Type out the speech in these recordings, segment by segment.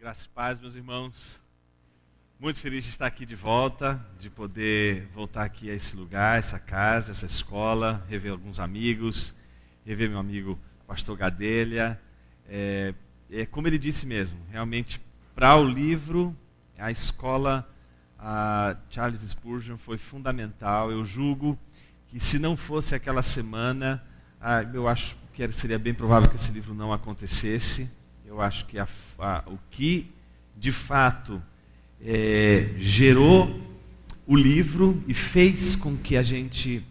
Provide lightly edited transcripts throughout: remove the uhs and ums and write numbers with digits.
Graça e paz, meus irmãos. Muito feliz de estar aqui de volta, de poder voltar aqui a esse lugar, essa casa, essa escola, rever alguns amigos, rever meu amigo Pastor Gadelha. Como ele disse mesmo, realmente, para o livro, a escola Charles Spurgeon foi fundamental. Eu julgo que se não fosse aquela semana, eu acho que seria bem provável que esse livro não acontecesse. Eu acho que o que, de fato, gerou o livro e fez com que a gente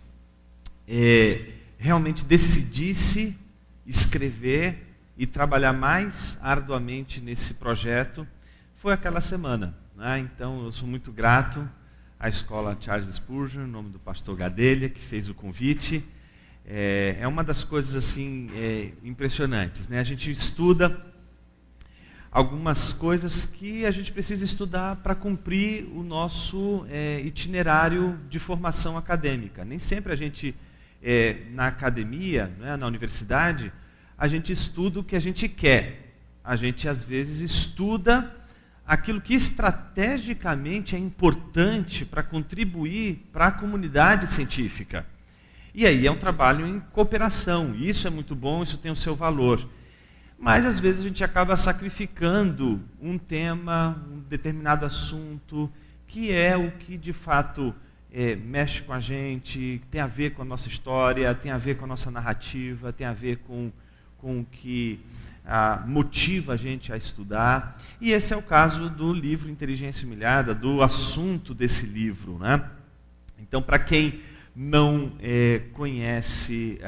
realmente decidisse escrever e trabalhar mais arduamente nesse projeto foi aquela semana, né? Então, eu sou muito grato à escola Charles Spurgeon, em nome do pastor Gadelha, que fez o convite. É uma das coisas assim impressionantes, né? A gente estuda algumas coisas que a gente precisa estudar para cumprir o nosso itinerário de formação acadêmica. Nem sempre a gente, na academia, né, na universidade, a gente estuda o que a gente quer. A gente, às vezes, estuda aquilo que estrategicamente é importante para contribuir para a comunidade científica. E aí é um trabalho em cooperação. Isso é muito bom, isso tem o seu valor. Mas, às vezes, a gente acaba sacrificando um tema, um determinado assunto, que é o que, de fato, mexe com a gente, tem a ver com a nossa história, tem a ver com a nossa narrativa, tem a ver com o que motiva a gente a estudar. E esse é o caso do livro Inteligência Humilhada, do assunto desse livro, né? Então, para quem não conhece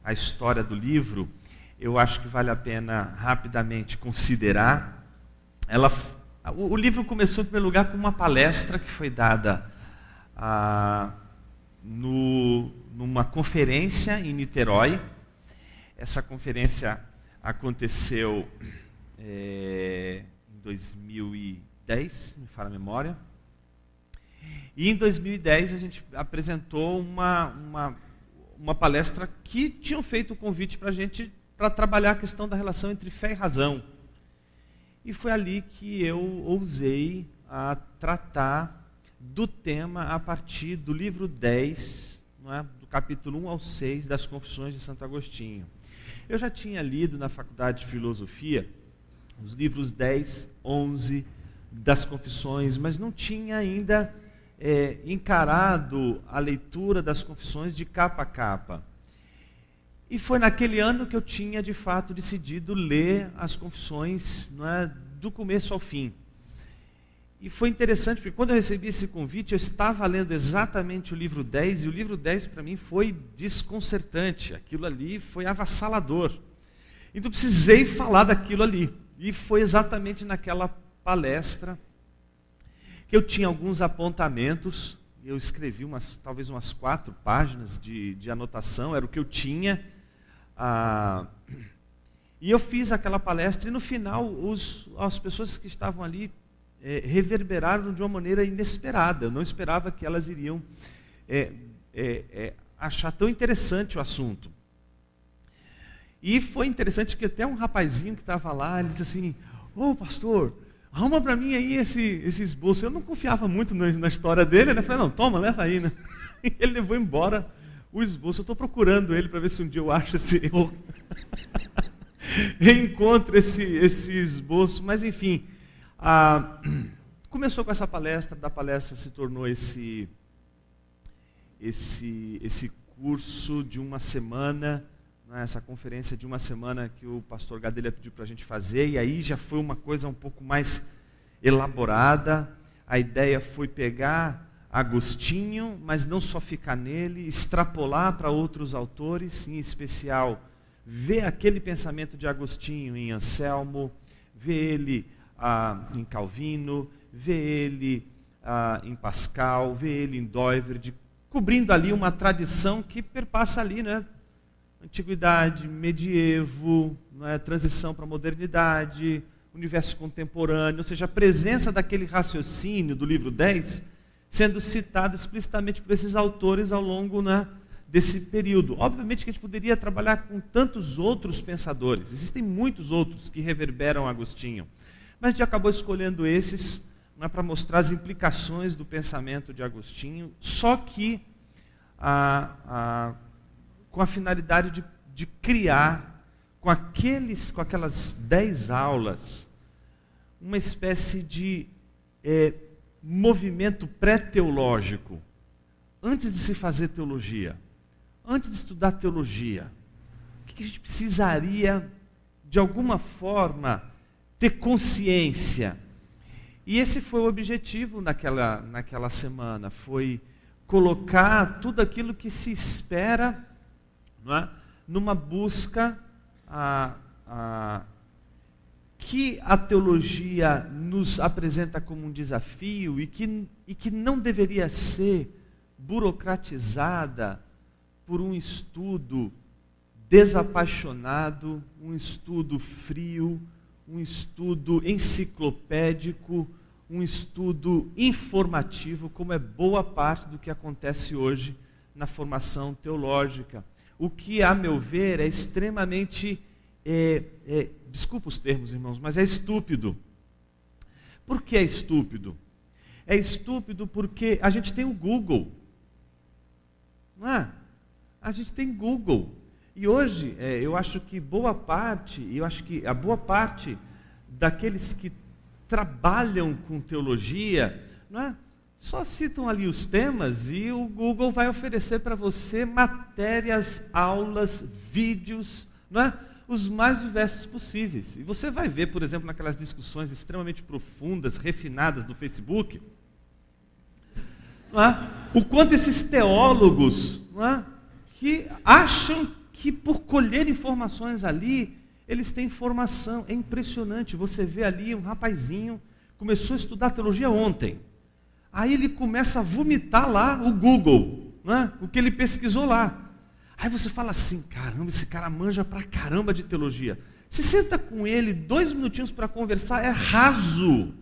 a história do livro, eu acho que vale a pena rapidamente considerar. O livro começou, em primeiro lugar, com uma palestra que foi dada numa conferência em Niterói. Essa conferência aconteceu em 2010, me falha a memória. E em 2010 a gente apresentou uma palestra que tinham feito o convite para a gente para trabalhar a questão da relação entre fé e razão. E foi ali que eu ousei a tratar do tema a partir do livro 10, não é? Do capítulo 1 ao 6 das Confissões de Santo Agostinho. Eu já tinha lido na faculdade de filosofia os livros 10, 11 das Confissões, mas não tinha ainda encarado a leitura das Confissões de capa a capa. E foi naquele ano que eu tinha, de fato, decidido ler as Confissões, não é, do começo ao fim. E foi interessante, porque quando eu recebi esse convite, eu estava lendo exatamente o livro 10, e o livro 10 para mim foi desconcertante. Aquilo ali foi avassalador. Então precisei falar daquilo ali. E foi exatamente naquela palestra que eu tinha alguns apontamentos. Eu escrevi talvez umas 4 páginas de anotação, era o que eu tinha. E eu fiz aquela palestra, e no final as pessoas que estavam ali reverberaram de uma maneira inesperada. Eu não esperava que elas iriam achar tão interessante o assunto. E foi interessante que até um rapazinho que estava lá, ele disse assim: "Ô pastor, arruma para mim aí esse esboço." Eu não confiava muito na história dele, né? Eu falei: "Não, toma, leva aí." Né? E ele levou embora o esboço. Eu estou procurando ele para ver se um dia eu acho eu reencontro esse esboço. Mas, enfim, começou com essa palestra. Da palestra se tornou esse curso de uma semana, né, essa conferência de uma semana que o pastor Gadelha pediu para a gente fazer. E aí já foi uma coisa um pouco mais elaborada. A ideia foi pegar Agostinho, mas não só ficar nele, extrapolar para outros autores, em especial ver aquele pensamento de Agostinho em Anselmo, ver ele em Calvino, ver ele em Pascal, ver ele em Doiverd, cobrindo ali uma tradição que perpassa ali, né? Antiguidade, medievo, né? Transição para a modernidade, universo contemporâneo, ou seja, a presença daquele raciocínio do livro 10 sendo citado explicitamente por esses autores ao longo, né, desse período. Obviamente que a gente poderia trabalhar com tantos outros pensadores, existem muitos outros que reverberam Agostinho, Mas a gente acabou escolhendo esses, né, para mostrar as implicações do pensamento de Agostinho, só que com a finalidade de criar, com aquelas 10 aulas, uma espécie de movimento pré-teológico, antes de se fazer teologia, antes de estudar teologia. O que a gente precisaria, de alguma forma, ter consciência? E esse foi o objetivo naquela semana, foi colocar tudo aquilo que se espera, não é, numa busca que a teologia nos apresenta como um desafio e que não deveria ser burocratizada por um estudo desapaixonado, um estudo frio, um estudo enciclopédico, um estudo informativo, como é boa parte do que acontece hoje na formação teológica. O que, a meu ver, é extremamente, desculpa os termos, irmãos, mas é estúpido. Por que é estúpido? É estúpido porque a gente tem o Google, não é? A gente tem Google. E hoje, eu acho que a boa parte daqueles que trabalham com teologia, não é? Só citam ali os temas e o Google vai oferecer para você matérias, aulas, vídeos, não é? Os mais diversos possíveis. E você vai ver, por exemplo, naquelas discussões extremamente profundas, refinadas do Facebook, não é? O quanto esses teólogos, não é? Que acham que por colher informações ali, eles têm formação. É impressionante, você vê ali um rapazinho, começou a estudar teologia ontem. Aí ele começa a vomitar lá o Google, né? O que ele pesquisou lá. Aí você fala assim, caramba, esse cara manja pra caramba de teologia. Se senta com ele 2 minutinhos para conversar, é raso.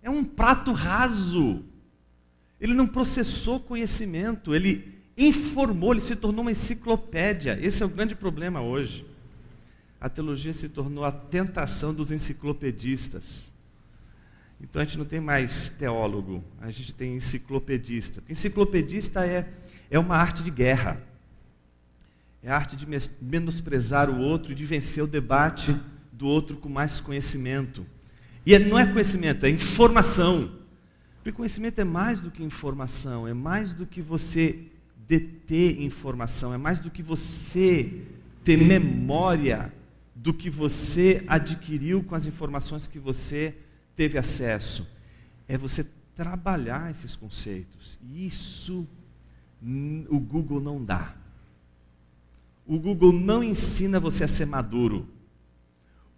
É um prato raso. Ele não processou conhecimento, ele informou, ele se tornou uma enciclopédia. Esse é o grande problema hoje. A teologia se tornou a tentação dos enciclopedistas. Então a gente não tem mais teólogo, a gente tem enciclopedista. Enciclopedista é uma arte de guerra. É a arte de menosprezar o outro e de vencer o debate do outro com mais conhecimento. E não é conhecimento, é informação. Porque conhecimento é mais do que informação, é mais do que você deter informação, é mais do que você ter memória do que você adquiriu com as informações que você teve acesso. É você trabalhar esses conceitos. E isso o Google não dá. O Google não ensina você a ser maduro.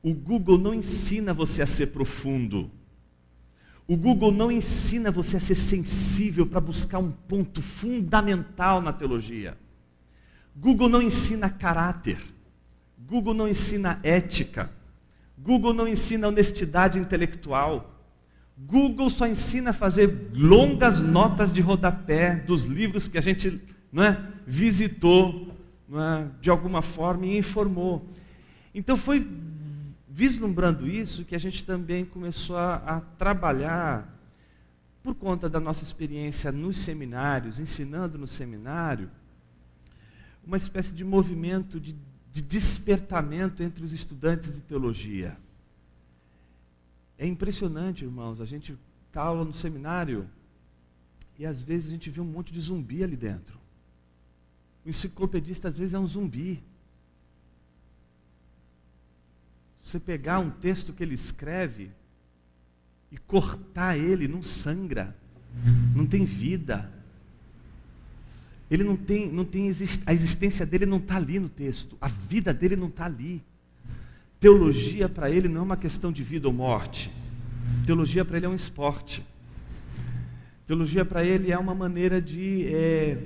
O Google não ensina você a ser profundo. O Google não ensina você a ser sensível para buscar um ponto fundamental na teologia. Google não ensina caráter. Google não ensina ética. Google não ensina honestidade intelectual. Google só ensina a fazer longas notas de rodapé dos livros que a gente, não é, visitou, não é, de alguma forma e informou. Então foi vislumbrando isso que a gente também começou a trabalhar, por conta da nossa experiência nos seminários, ensinando no seminário, uma espécie de movimento de despertamento entre os estudantes de teologia. É impressionante, irmãos, a gente dá aula no seminário e às vezes a gente vê um monte de zumbi ali dentro. O enciclopedista às vezes é um zumbi. Você pegar um texto que ele escreve e cortar ele, não sangra, não tem vida. Ele não tem a existência dele não está ali no texto, a vida dele não está ali. Teologia para ele não é uma questão de vida ou morte. Teologia para ele é um esporte. Teologia para ele é uma maneira de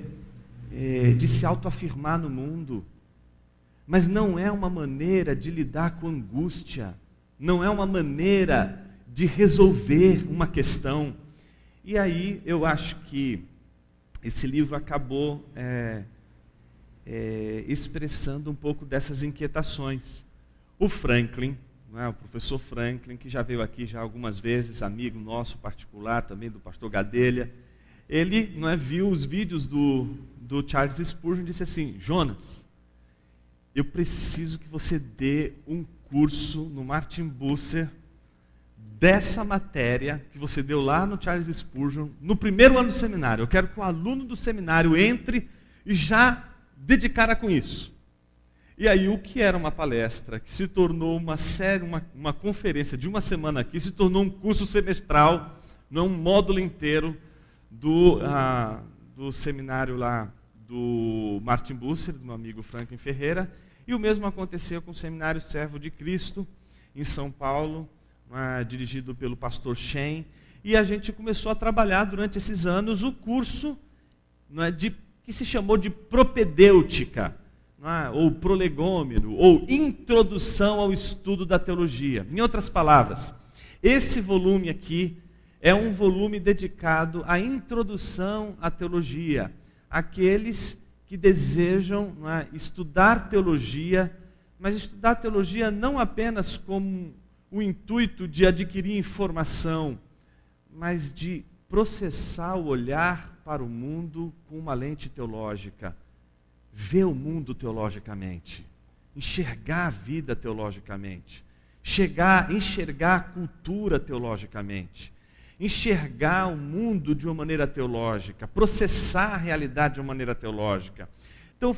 se autoafirmar no mundo. Mas não é uma maneira de lidar com angústia. Não é uma maneira de resolver uma questão. E aí eu acho que esse livro acabou expressando um pouco dessas inquietações. O Franklin, não é? O professor Franklin, que já veio aqui já algumas vezes, amigo nosso particular também, do pastor Gadelha, ele, não é, viu os vídeos do Charles Spurgeon e disse assim: Jonas, eu preciso que você dê um curso no Martin Bucer dessa matéria que você deu lá no Charles Spurgeon, no primeiro ano do seminário. Eu quero que o aluno do seminário entre e já dedicara com isso. E aí o que era uma palestra, que se tornou uma série, uma conferência de uma semana aqui, se tornou um curso semestral, não um módulo inteiro do seminário lá do Martin Bucer, do meu amigo Franklin Ferreira. E o mesmo aconteceu com o Seminário Servo de Cristo, em São Paulo, dirigido pelo pastor Shen. E a gente começou a trabalhar durante esses anos o curso, que se chamou de propedêutica, ou prolegômeno, ou introdução ao estudo da teologia. Em outras palavras, esse volume aqui é um volume dedicado à introdução à teologia, àqueles que desejam estudar teologia, mas estudar teologia não apenas com o intuito de adquirir informação, mas de processar o olhar para o mundo com uma lente teológica, ver o mundo teologicamente, enxergar a vida teologicamente, enxergar a cultura teologicamente, enxergar o mundo de uma maneira teológica, processar a realidade de uma maneira teológica. Então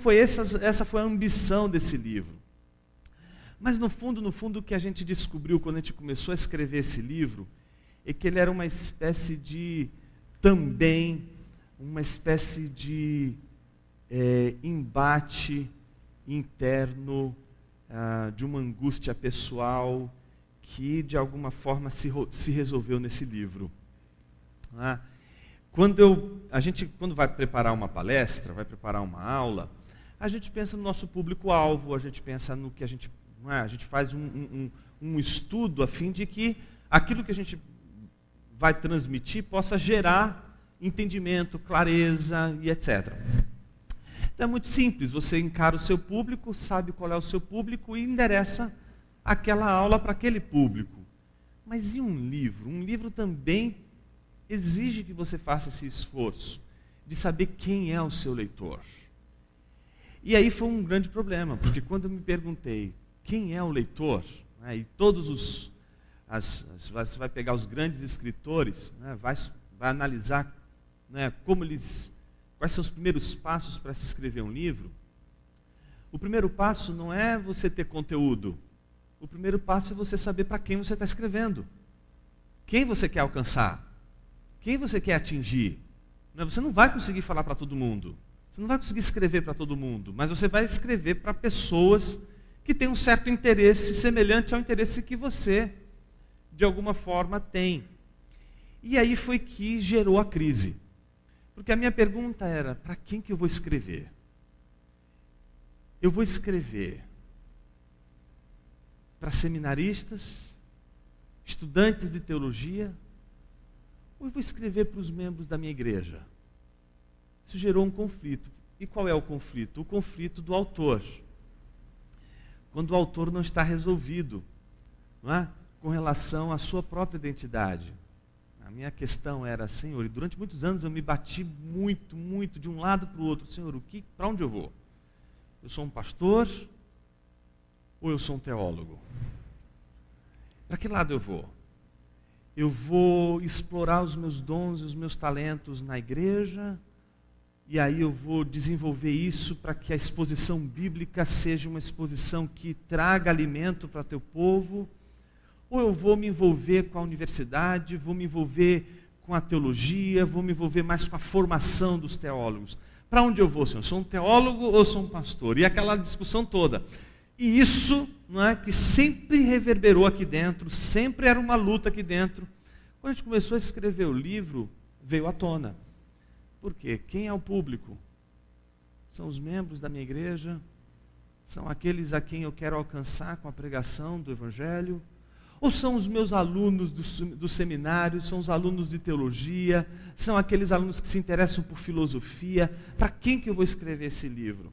essa foi a ambição desse livro. Mas no fundo, o que a gente descobriu quando a gente começou a escrever esse livro é que ele era uma espécie de embate interno, de uma angústia pessoal que de alguma forma se resolveu nesse livro. A gente, quando vai preparar uma palestra, vai preparar uma aula, a gente pensa no nosso público-alvo, a gente pensa no que a gente faz um estudo a fim de que aquilo que a gente vai transmitir possa gerar entendimento, clareza e etc. Então é muito simples, você encara o seu público, sabe qual é o seu público e endereça aquela aula para aquele público. Mas e um livro? Um livro também exige que você faça esse esforço de saber quem é o seu leitor. E aí foi um grande problema, porque quando eu me perguntei quem é o leitor, e todos você vai pegar os grandes escritores, vai analisar quais são os primeiros passos para se escrever um livro. O primeiro passo não é você ter conteúdo. O primeiro passo é você saber para quem você está escrevendo. Quem você quer alcançar? Quem você quer atingir? Você não vai conseguir falar para todo mundo. Você não vai conseguir escrever para todo mundo. Mas você vai escrever para pessoas que têm um certo interesse semelhante ao interesse que você, de alguma forma, tem. E aí foi que gerou a crise. Porque a minha pergunta era, para quem que eu vou escrever? Eu vou escrever para seminaristas, estudantes de teologia, ou eu vou escrever para os membros da minha igreja? Isso gerou um conflito. E qual é o conflito? O conflito do autor. Quando o autor não está resolvido, com relação à sua própria identidade. A minha questão era, Senhor, e durante muitos anos eu me bati muito de um lado para o outro. Senhor, para onde eu vou? Eu sou um pastor ou eu sou um teólogo? Para que lado eu vou? Eu vou explorar os meus dons e os meus talentos na igreja, e aí eu vou desenvolver isso para que a exposição bíblica seja uma exposição que traga alimento para teu povo, ou eu vou me envolver com a universidade, vou me envolver com a teologia, vou me envolver mais com a formação dos teólogos. Para onde eu vou, Senhor? Sou um teólogo ou sou um pastor? E aquela discussão toda. E isso, que sempre reverberou aqui dentro, sempre era uma luta aqui dentro. Quando a gente começou a escrever o livro, veio à tona. Por quê? Quem é o público? São os membros da minha igreja? São aqueles a quem eu quero alcançar com a pregação do Evangelho? Ou são os meus alunos do seminário, são os alunos de teologia, são aqueles alunos que se interessam por filosofia? Para quem que eu vou escrever esse livro?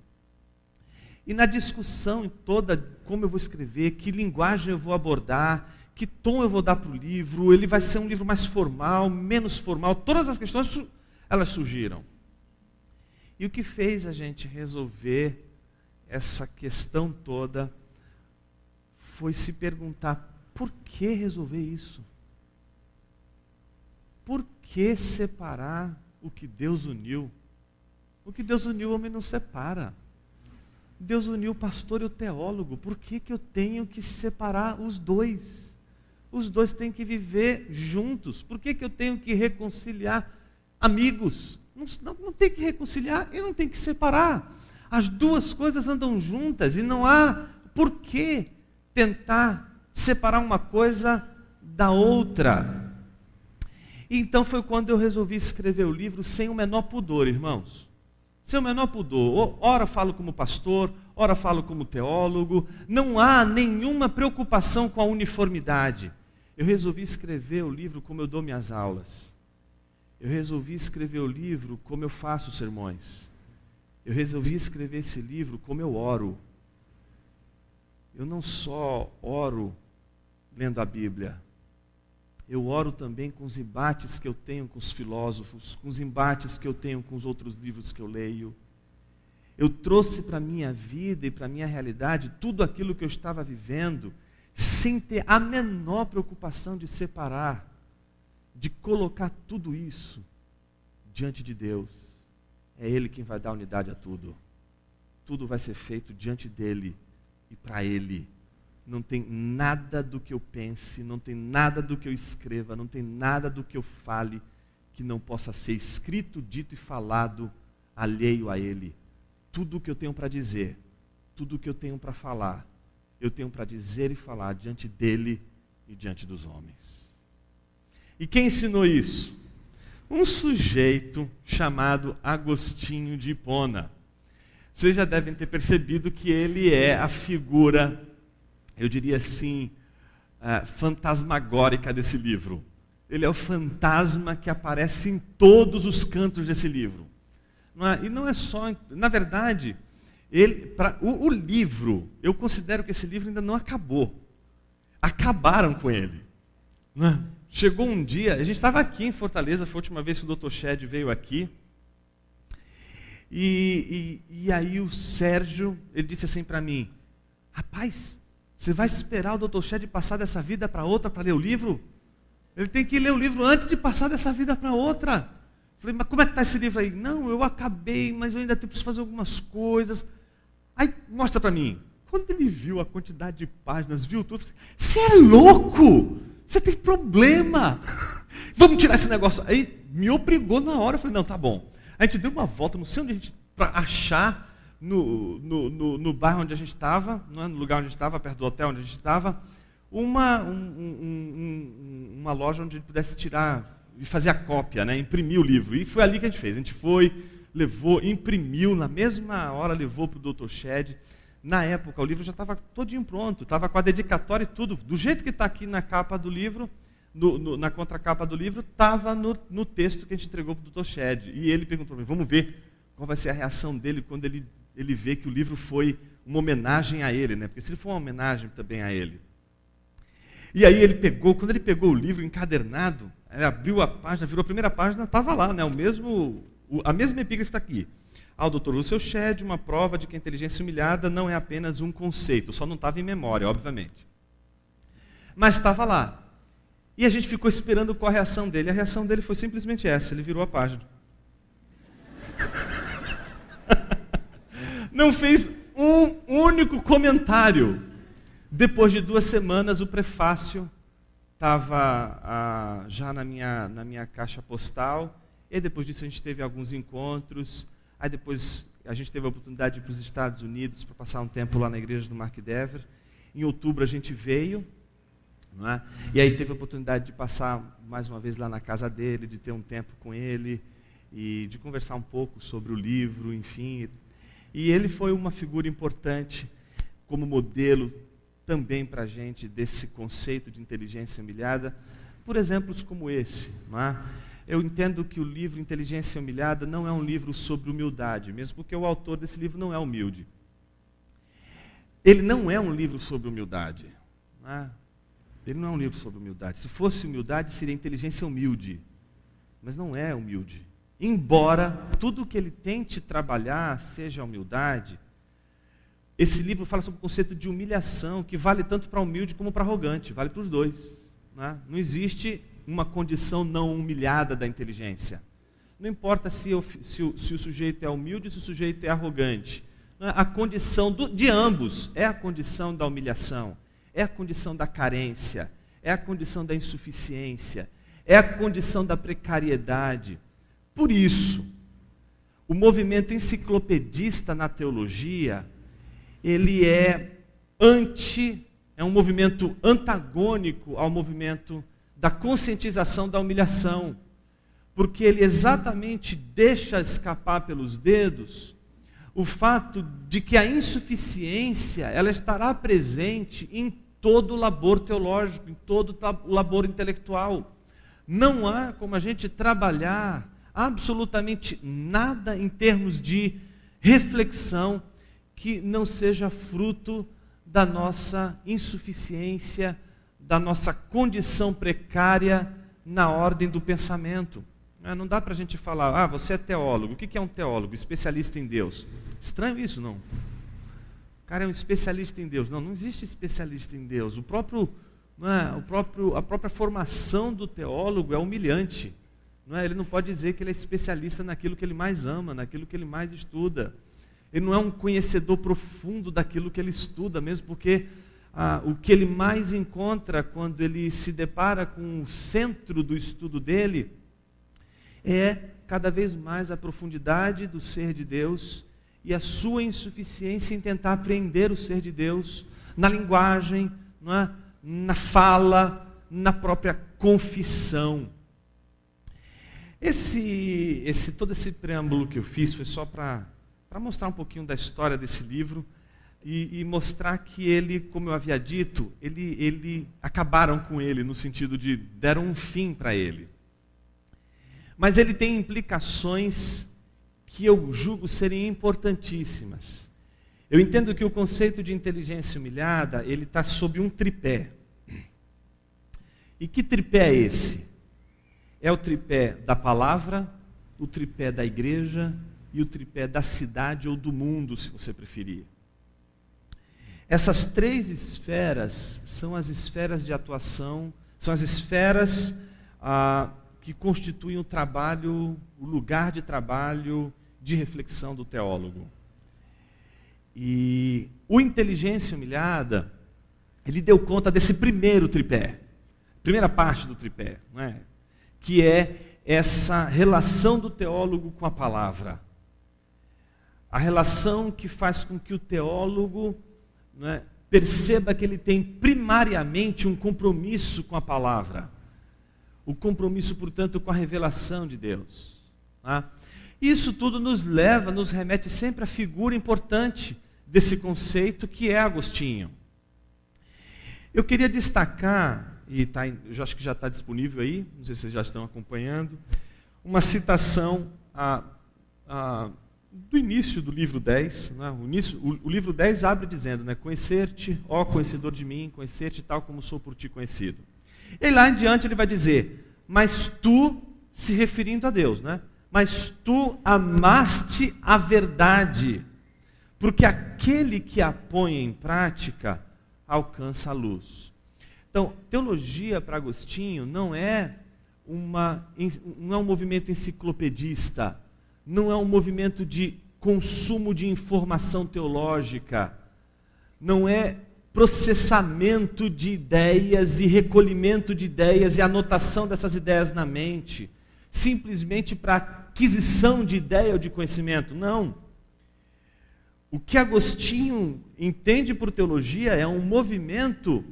E na discussão toda, como eu vou escrever, que linguagem eu vou abordar, que tom eu vou dar para o livro, ele vai ser um livro mais formal, menos formal, todas as questões, elas surgiram. E o que fez a gente resolver essa questão toda foi se perguntar, por que resolver isso? Por que separar o que Deus uniu? O que Deus uniu, o homem não separa. Deus uniu o pastor e o teólogo. Por que eu tenho que separar os dois? Os dois têm que viver juntos. Por que eu tenho que reconciliar amigos? Não tem que reconciliar e não tem que separar. As duas coisas andam juntas e não há por que tentar separar uma coisa da outra. E então foi quando eu resolvi escrever o livro sem o menor pudor, irmãos. Sem o menor pudor. Ora falo como pastor, ora falo como teólogo. Não há nenhuma preocupação com a uniformidade. Eu resolvi escrever o livro como eu dou minhas aulas. Eu resolvi escrever o livro como eu faço sermões. Eu resolvi escrever esse livro como eu oro. Eu não só oro lendo a Bíblia. Eu oro também com os embates que eu tenho com os filósofos, com os embates que eu tenho com os outros livros que eu leio. Eu trouxe para a minha vida e para a minha realidade tudo aquilo que eu estava vivendo, sem ter a menor preocupação de separar, de colocar tudo isso diante de Deus. É Ele quem vai dar unidade a tudo. Tudo vai ser feito diante dEle e para Ele. Não tem nada do que eu pense, não tem nada do que eu escreva, não tem nada do que eu fale que não possa ser escrito, dito e falado alheio a Ele. Tudo o que eu tenho para dizer, tudo o que eu tenho para falar, eu tenho para dizer e falar diante dEle e diante dos homens. E quem ensinou isso? Um sujeito chamado Agostinho de Hipona. Vocês já devem ter percebido que ele é a figura, eu diria assim, fantasmagórica desse livro. Ele é o fantasma que aparece em todos os cantos desse livro. E não é só, na verdade, o livro, eu considero que esse livro ainda não acabou. Acabaram com ele. Não é? Chegou um dia, a gente estava aqui em Fortaleza, foi a última vez que o Dr. Shed veio aqui, e aí o Sérgio, ele disse assim para mim, rapaz, você vai esperar o Dr. Shed passar dessa vida para outra para ler o livro? Ele tem que ler o livro antes de passar dessa vida para outra. Falei, mas como é que está esse livro aí? Não, eu acabei, mas eu ainda preciso fazer algumas coisas. Aí, mostra para mim. Quando ele viu a quantidade de páginas, viu tudo, você é louco! Você tem problema! Vamos tirar esse negócio. Aí, me obrigou na hora, eu falei, não, tá bom. A gente deu uma volta, não sei onde a gente, para achar, no bairro onde a gente estava, no lugar onde a gente estava, perto do hotel onde a gente estava, uma loja onde a gente pudesse tirar e fazer a cópia, né, imprimir o livro. E foi ali que a gente fez. A gente foi, levou, imprimiu, na mesma hora levou para o Dr. Shed. Na época, o livro já estava todinho pronto, estava com a dedicatória e tudo. Do jeito que está aqui na capa do livro, na contracapa do livro, estava no texto que a gente entregou para o Dr. Shed. E ele perguntou para mim, vamos ver qual vai ser a reação dele quando ele vê que o livro foi uma homenagem a ele, né? Porque se ele for uma homenagem também a ele. E aí quando ele pegou o livro encadernado, ele abriu a página, virou a primeira página, estava lá, né? A mesma epígrafe está aqui. Ao Dr. Russell Shedd, uma prova de que a inteligência humilhada não é apenas um conceito, só não estava em memória, obviamente. Mas estava lá. E a gente ficou esperando qual a reação dele. A reação dele foi simplesmente essa, ele virou a página. Não fez um único comentário. Depois de 2 semanas, o prefácio estava já na minha caixa postal. E depois disso a gente teve alguns encontros. Aí depois a gente teve a oportunidade de ir para os Estados Unidos para passar um tempo lá na igreja do Mark Dever. Em outubro a gente veio, não é? E aí teve a oportunidade de passar mais uma vez lá na casa dele, de ter um tempo com ele e de conversar um pouco sobre o livro, enfim. E ele foi uma figura importante como modelo também para a gente desse conceito de inteligência humilhada, por exemplos como esse, não é? Eu entendo que o livro Inteligência Humilhada não é um livro sobre humildade, mesmo porque o autor desse livro não é humilde. ele não é um livro sobre humildade. Né? Ele não é um livro sobre humildade. Se fosse humildade, seria inteligência humilde. Mas não é humilde. Embora tudo que ele tente trabalhar seja humildade, esse livro fala sobre o conceito de humilhação, que vale tanto para humilde como para arrogante, vale para os dois. Né? Não existe uma condição não humilhada da inteligência. Não importa se o sujeito é humilde ou se o sujeito é arrogante. A condição de ambos é a condição da humilhação, é a condição da carência, é a condição da insuficiência, é a condição da precariedade. Por isso, o movimento enciclopedista na teologia, ele é um movimento antagônico ao movimento da conscientização da humilhação, porque ele exatamente deixa escapar pelos dedos o fato de que a insuficiência ela estará presente em todo o labor teológico, em todo o labor intelectual. Não há como a gente trabalhar absolutamente nada em termos de reflexão que não seja fruto da nossa insuficiência, da nossa condição precária na ordem do pensamento. Não dá para a gente falar, você é teólogo. O que é um teólogo? Especialista em Deus. Estranho isso, não? O cara é um especialista em Deus. Não existe especialista em Deus. A própria formação do teólogo é humilhante. Ele não pode dizer que ele é especialista naquilo que ele mais ama, naquilo que ele mais estuda. Ele não é um conhecedor profundo daquilo que ele estuda, mesmo porque o que ele mais encontra quando ele se depara com o centro do estudo dele é cada vez mais a profundidade do ser de Deus e a sua insuficiência em tentar apreender o ser de Deus na linguagem, na fala, na própria confissão. Todo esse preâmbulo que eu fiz foi só para mostrar um pouquinho da história desse livro e mostrar que ele, como eu havia dito, ele acabaram com ele no sentido de deram um fim para ele. Mas ele tem implicações que eu julgo serem importantíssimas. Eu entendo que o conceito de inteligência humilhada, ele está sob um tripé. E que tripé é esse? É o tripé da palavra, o tripé da igreja e o tripé da cidade ou do mundo, se você preferir. Essas três esferas são as esferas de atuação, são as esferas que constituem o lugar de trabalho, de reflexão do teólogo. E o inteligência humilhada, ele deu conta desse primeiro tripé, primeira parte do tripé, não é? Que é essa relação do teólogo com a palavra. A relação que faz com que o teólogo perceba que ele tem primariamente um compromisso com a palavra. O compromisso, portanto, com a revelação de Deus. Isso tudo nos remete sempre à figura importante desse conceito que é Agostinho. Eu queria destacar, eu acho que já está disponível aí, não sei se vocês já estão acompanhando, uma citação do início do livro 10. O livro 10 abre dizendo, conhecer-te, ó conhecedor de mim, conhecer-te tal como sou por ti conhecido. E lá em diante ele vai dizer, mas tu, se referindo a Deus, mas tu amaste a verdade, porque aquele que a põe em prática alcança a luz. Então, teologia para Agostinho não é um movimento enciclopedista, não é um movimento de consumo de informação teológica, não é processamento de ideias e recolhimento de ideias e anotação dessas ideias na mente, simplesmente para aquisição de ideia ou de conhecimento. Não. O que Agostinho entende por teologia é um movimento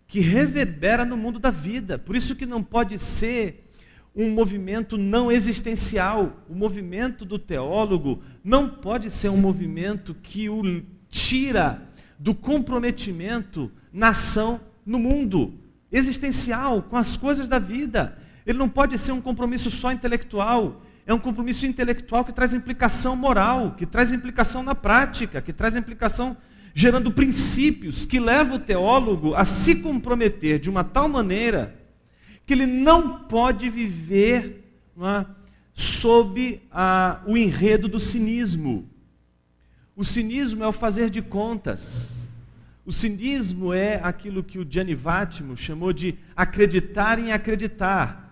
que reverbera no mundo da vida. Por isso que não pode ser um movimento não existencial. O movimento do teólogo não pode ser um movimento que o tira do comprometimento na ação no mundo existencial, com as coisas da vida. Ele não pode ser um compromisso só intelectual. É um compromisso intelectual que traz implicação moral, que traz implicação na prática, que traz implicação gerando princípios que levam o teólogo a se comprometer de uma tal maneira que ele não pode viver, não é, sob o enredo do cinismo. O cinismo é o fazer de contas. O cinismo é aquilo que o Gianni Vattimo chamou de acreditar em acreditar.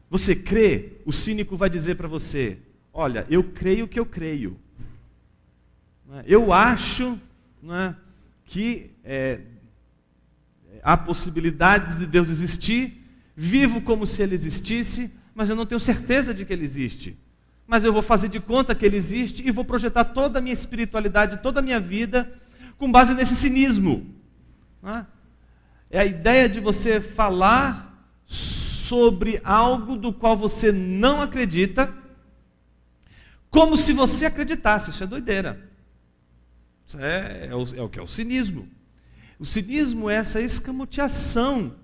Você crê, o cínico vai dizer para você: olha, eu creio que eu creio. Eu acho, não é, que há possibilidades de Deus existir, vivo como se ele existisse, mas eu não tenho certeza de que ele existe. Mas eu vou fazer de conta que ele existe e vou projetar toda a minha espiritualidade, toda a minha vida com base nesse cinismo. É a ideia de você falar sobre algo do qual você não acredita, como se você acreditasse. Isso é doideira. Isso é o que é o cinismo. O cinismo é essa escamoteação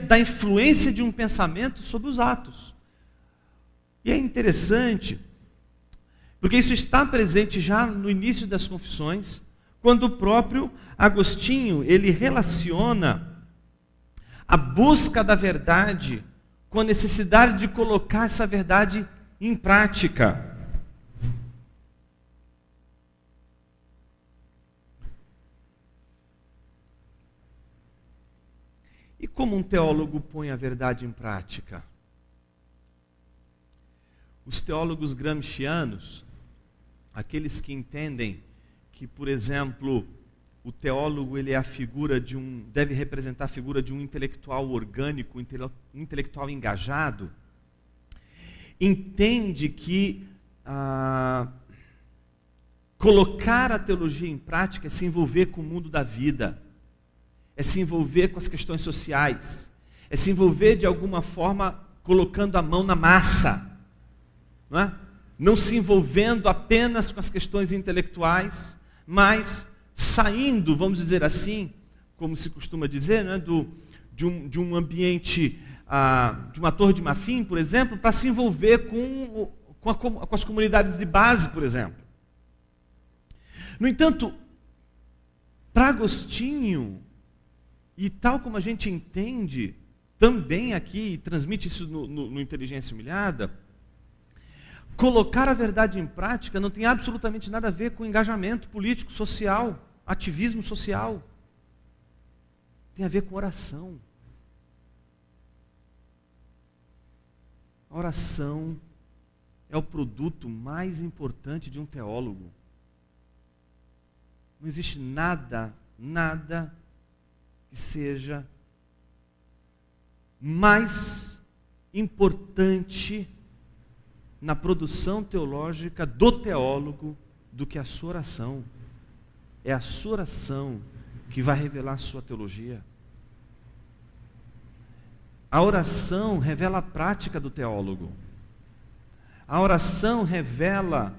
da influência de um pensamento sobre os atos. E é interessante, porque isso está presente já no início das confissões, quando o próprio Agostinho, ele relaciona a busca da verdade com a necessidade de colocar essa verdade em prática. E como um teólogo põe a verdade em prática? Os teólogos gramscianos, aqueles que entendem que, por exemplo, o teólogo ele é a figura deve representar a figura de um intelectual orgânico, intelectual engajado, entende que colocar a teologia em prática é se envolver com o mundo da vida, é se envolver com as questões sociais, é se envolver de alguma forma colocando a mão na massa, não é? Não se envolvendo apenas com as questões intelectuais, mas saindo, vamos dizer assim, como se costuma dizer, não é? de um ambiente, de uma torre de marfim, por exemplo, para se envolver com as comunidades de base, por exemplo. No entanto, para Agostinho, e tal como a gente entende também aqui, e transmite isso no Inteligência Humilhada, colocar a verdade em prática não tem absolutamente nada a ver com engajamento político, social, ativismo social. Tem a ver com oração. A oração é o produto mais importante de um teólogo. Não existe nada que seja mais importante na produção teológica do teólogo do que a sua oração. É a sua oração que vai revelar a sua teologia. A oração revela a prática do teólogo. A oração revela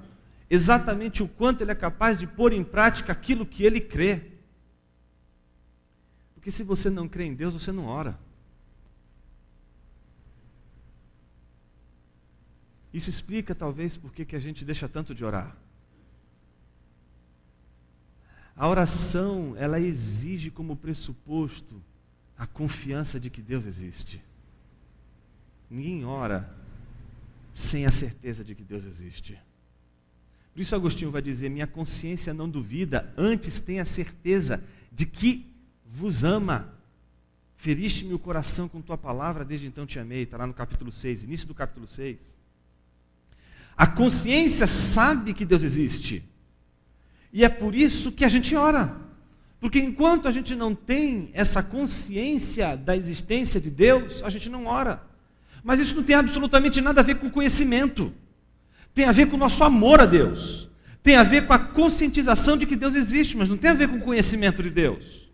exatamente o quanto ele é capaz de pôr em prática aquilo que ele crê. Porque se você não crê em Deus, você não ora. Isso explica, talvez, por que a gente deixa tanto de orar. A oração, ela exige como pressuposto a confiança de que Deus existe. Ninguém ora sem a certeza de que Deus existe. Por isso Agostinho vai dizer: minha consciência não duvida, antes tem a certeza de que vos ama. Feriste-me o coração com tua palavra, desde então te amei. Está lá no capítulo 6, início do capítulo 6. A consciência sabe que Deus existe. E é por isso que a gente ora. Porque enquanto a gente não tem essa consciência da existência de Deus, a gente não ora. Mas isso não tem absolutamente nada a ver com conhecimento. Tem a ver com o nosso amor a Deus. Tem a ver com a conscientização de que Deus existe, mas não tem a ver com o conhecimento de Deus.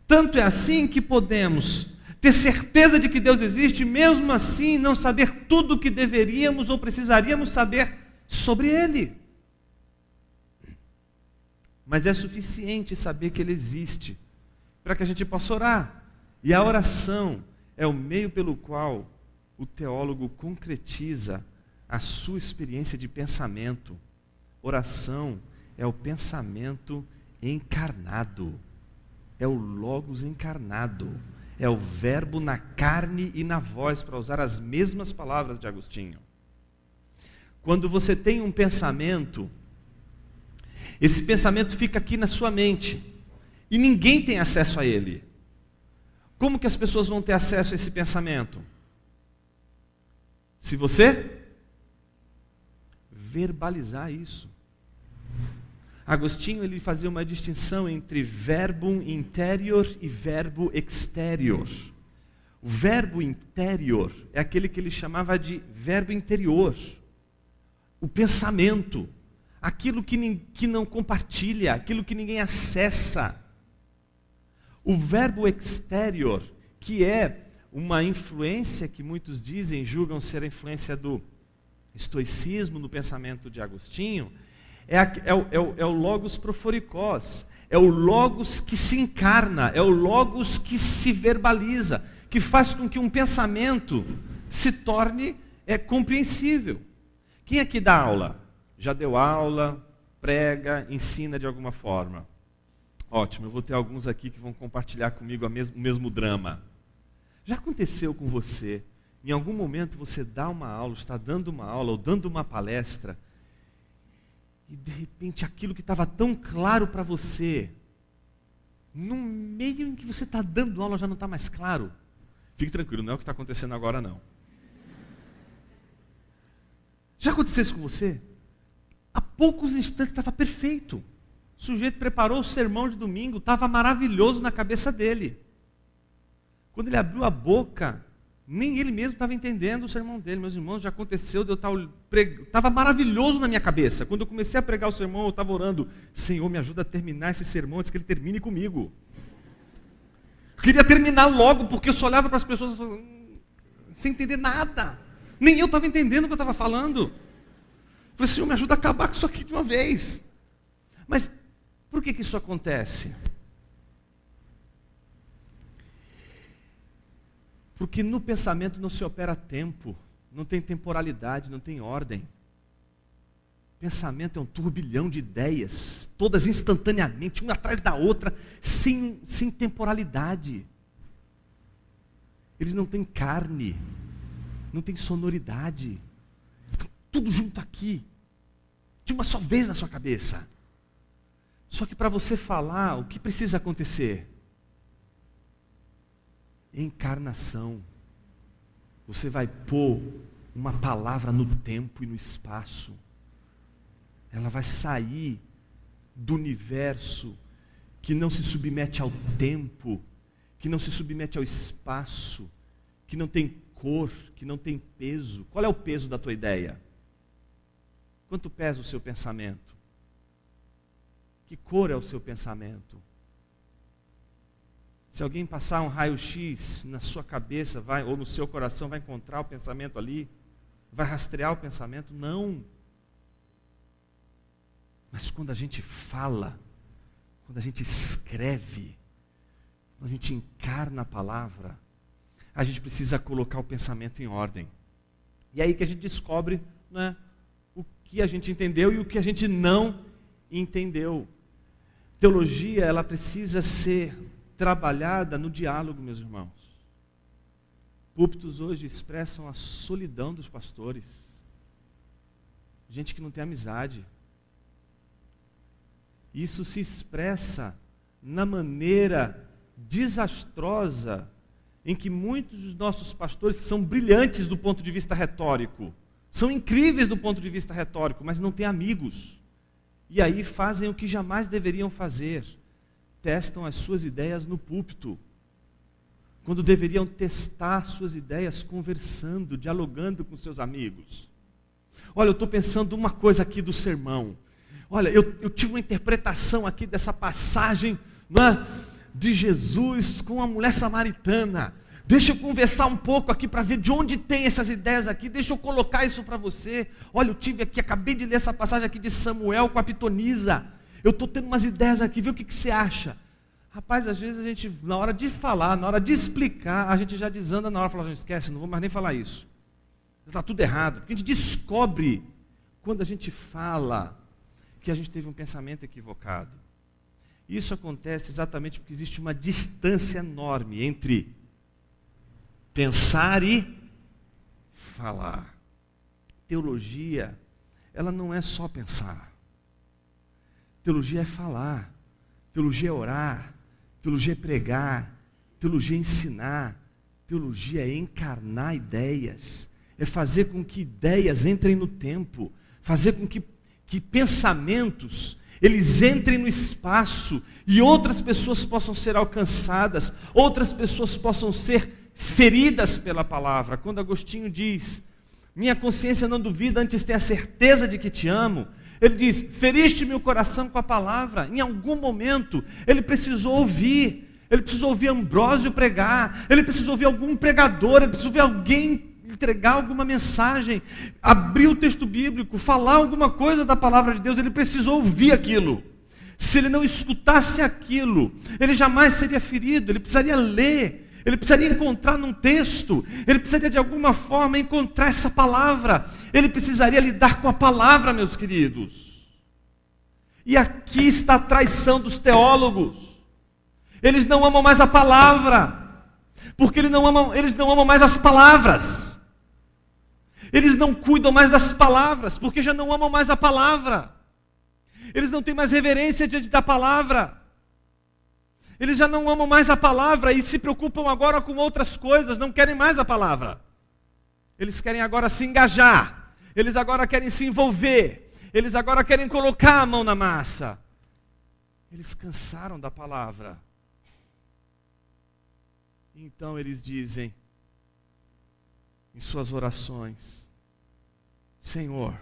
Tanto é assim que podemos ter certeza de que Deus existe, mesmo assim não saber tudo o que deveríamos ou precisaríamos saber sobre Ele. Mas é suficiente saber que Ele existe para que a gente possa orar. E a oração é o meio pelo qual o teólogo concretiza a sua experiência de pensamento. Oração é o pensamento encarnado. É o Logos encarnado. É o verbo na carne e na voz, para usar as mesmas palavras de Agostinho. Quando você tem um pensamento, esse pensamento fica aqui na sua mente e ninguém tem acesso a ele. Como que as pessoas vão ter acesso a esse pensamento? Se você verbalizar isso. Agostinho ele fazia uma distinção entre verbum interior e verbo exterior. O verbo interior é aquele que ele chamava de verbo interior. O pensamento, aquilo que não compartilha, aquilo que ninguém acessa. O verbo exterior, que é uma influência que muitos julgam ser a influência do estoicismo no pensamento de Agostinho, é o logos proforikos, é o logos que se encarna, é o logos que se verbaliza, que faz com que um pensamento se torne compreensível. Quem aqui dá aula? Já deu aula, prega, ensina de alguma forma? Ótimo, eu vou ter alguns aqui que vão compartilhar comigo o mesmo drama. Já aconteceu com você, em algum momento você dá uma aula, está dando uma aula ou dando uma palestra, e de repente aquilo que estava tão claro para você, no meio em que você está dando aula já não está mais claro? Fique tranquilo, não é o que está acontecendo agora não. Já aconteceu isso com você? Há poucos instantes estava perfeito. O sujeito preparou o sermão de domingo, estava maravilhoso na cabeça dele. Quando ele abriu a boca, nem ele mesmo estava entendendo o sermão dele. Meus irmãos, já aconteceu de eu estava maravilhoso na minha cabeça. Quando eu comecei a pregar o sermão, eu estava orando: Senhor, me ajuda a terminar esse sermão antes que ele termine comigo. Eu queria terminar logo, porque eu só olhava para as pessoas sem entender nada. Nem eu estava entendendo o que eu estava falando. Eu falei: Senhor, me ajuda a acabar com isso aqui de uma vez. Mas por que isso acontece? Porque no pensamento não se opera tempo, não tem temporalidade, não tem ordem. Pensamento é um turbilhão de ideias, todas instantaneamente, uma atrás da outra, sem temporalidade. Eles não têm carne, não têm sonoridade. Tudo junto aqui, de uma só vez na sua cabeça. Só que para você falar, o que precisa acontecer? Encarnação. Você vai pôr uma palavra no tempo e no espaço. Ela vai sair do universo que não se submete ao tempo, que não se submete ao espaço, que não tem cor, que não tem peso. Qual é o peso da tua ideia? Quanto pesa o seu pensamento? Que cor é o seu pensamento? Se alguém passar um raio-x na sua cabeça, ou no seu coração, vai encontrar o pensamento ali? Vai rastrear o pensamento? Não. Mas quando a gente fala, quando a gente escreve, quando a gente encarna a palavra, a gente precisa colocar o pensamento em ordem. E é aí que a gente descobre, né, o que a gente entendeu e o que a gente não entendeu. Teologia, ela precisa ser trabalhada no diálogo, meus irmãos. Púlpitos hoje expressam a solidão dos pastores. Gente que não tem amizade. Isso se expressa na maneira desastrosa em que muitos dos nossos pastores, que são brilhantes do ponto de vista retórico, são incríveis do ponto de vista retórico, mas não têm amigos. E aí fazem o que jamais deveriam fazer. Testam as suas ideias no púlpito, quando deveriam testar suas ideias conversando, dialogando com seus amigos. Olha, eu estou pensando uma coisa aqui do sermão. Olha, eu tive uma interpretação aqui dessa passagem, não é, de Jesus com a mulher samaritana. Deixa eu conversar um pouco aqui para ver de onde tem essas ideias aqui. Deixa eu colocar isso para você. Olha, eu tive aqui, acabei de ler essa passagem aqui de Samuel com a pitonisa. Eu estou tendo umas ideias aqui, vê o que você acha. Rapaz, às vezes a gente, na hora de falar, na hora de explicar, a gente já desanda na hora, fala: esquece, não vou mais nem falar isso. Está tudo errado. Porque a gente descobre, quando a gente fala, porque a gente teve um pensamento equivocado. Isso acontece exatamente porque existe uma distância enorme entre pensar e falar. Teologia, ela não é só pensar. Teologia é falar. Teologia é orar. Teologia é pregar. Teologia é ensinar. Teologia é encarnar ideias. É fazer com que ideias entrem no tempo. Fazer com que pensamentos, eles entrem no espaço e outras pessoas possam ser alcançadas, outras pessoas possam ser feridas pela palavra. Quando Agostinho diz, minha consciência não duvida, antes tem a certeza de que te amo, ele diz, feriste-me o coração com a palavra. Em algum momento, ele precisou ouvir Ambrósio pregar, ele precisou ouvir algum pregador, ele precisou ouvir alguém entregar alguma mensagem, abrir o texto bíblico, falar alguma coisa da palavra de Deus, ele precisou ouvir aquilo. Se ele não escutasse aquilo, ele jamais seria ferido, ele precisaria ler, ele precisaria encontrar num texto, ele precisaria de alguma forma encontrar essa palavra, ele precisaria lidar com a palavra, meus queridos. E aqui está a traição dos teólogos. Eles não amam mais a palavra, porque eles não amam mais as palavras. Eles não cuidam mais das palavras, porque já não amam mais a palavra. Eles não têm mais reverência diante da palavra. Eles já não amam mais a palavra e se preocupam agora com outras coisas, não querem mais a palavra. Eles querem agora se engajar, eles agora querem se envolver, eles agora querem colocar a mão na massa. Eles cansaram da palavra. Então eles dizem em suas orações, Senhor,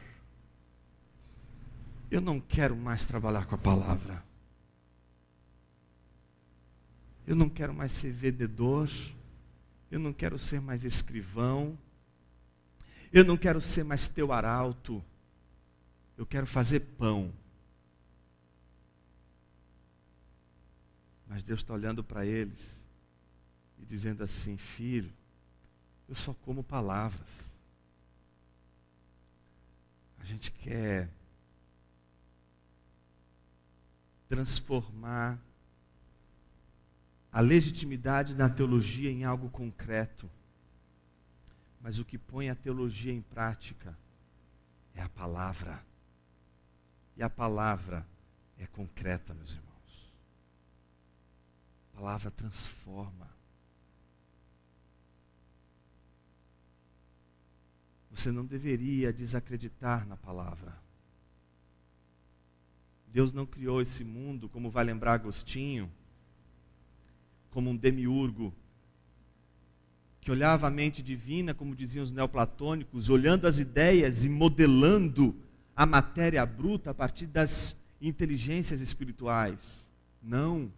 eu não quero mais trabalhar com a palavra. Eu não quero mais ser vendedor, eu não quero ser mais escrivão, eu não quero ser mais teu arauto, eu quero fazer pão. Mas Deus está olhando para eles e dizendo assim, filho, eu só como palavras. A gente quer transformar a legitimidade da teologia em algo concreto. Mas o que põe a teologia em prática é a palavra. E a palavra é concreta, meus irmãos. A palavra transforma. Você não deveria desacreditar na palavra. Deus não criou esse mundo, como vai lembrar Agostinho, como um demiurgo, que olhava a mente divina, como diziam os neoplatônicos, olhando as ideias e modelando a matéria bruta a partir das inteligências espirituais. Não.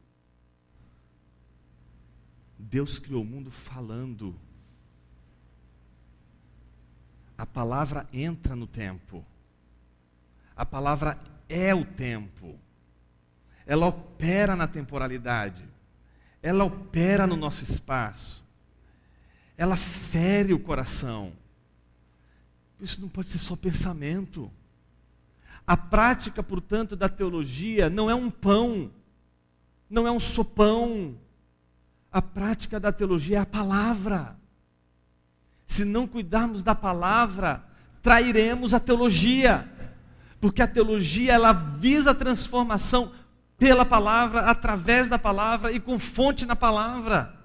Deus criou o mundo falando. A palavra entra no tempo. A palavra é o tempo. Ela opera na temporalidade. Ela opera no nosso espaço. Ela fere o coração. Isso não pode ser só pensamento. A prática, portanto, da teologia não é um pão, não é um sopão. A prática da teologia é a palavra. Se não cuidarmos da palavra, trairemos a teologia. Porque a teologia, ela visa a transformação pela palavra, através da palavra e com fonte na palavra.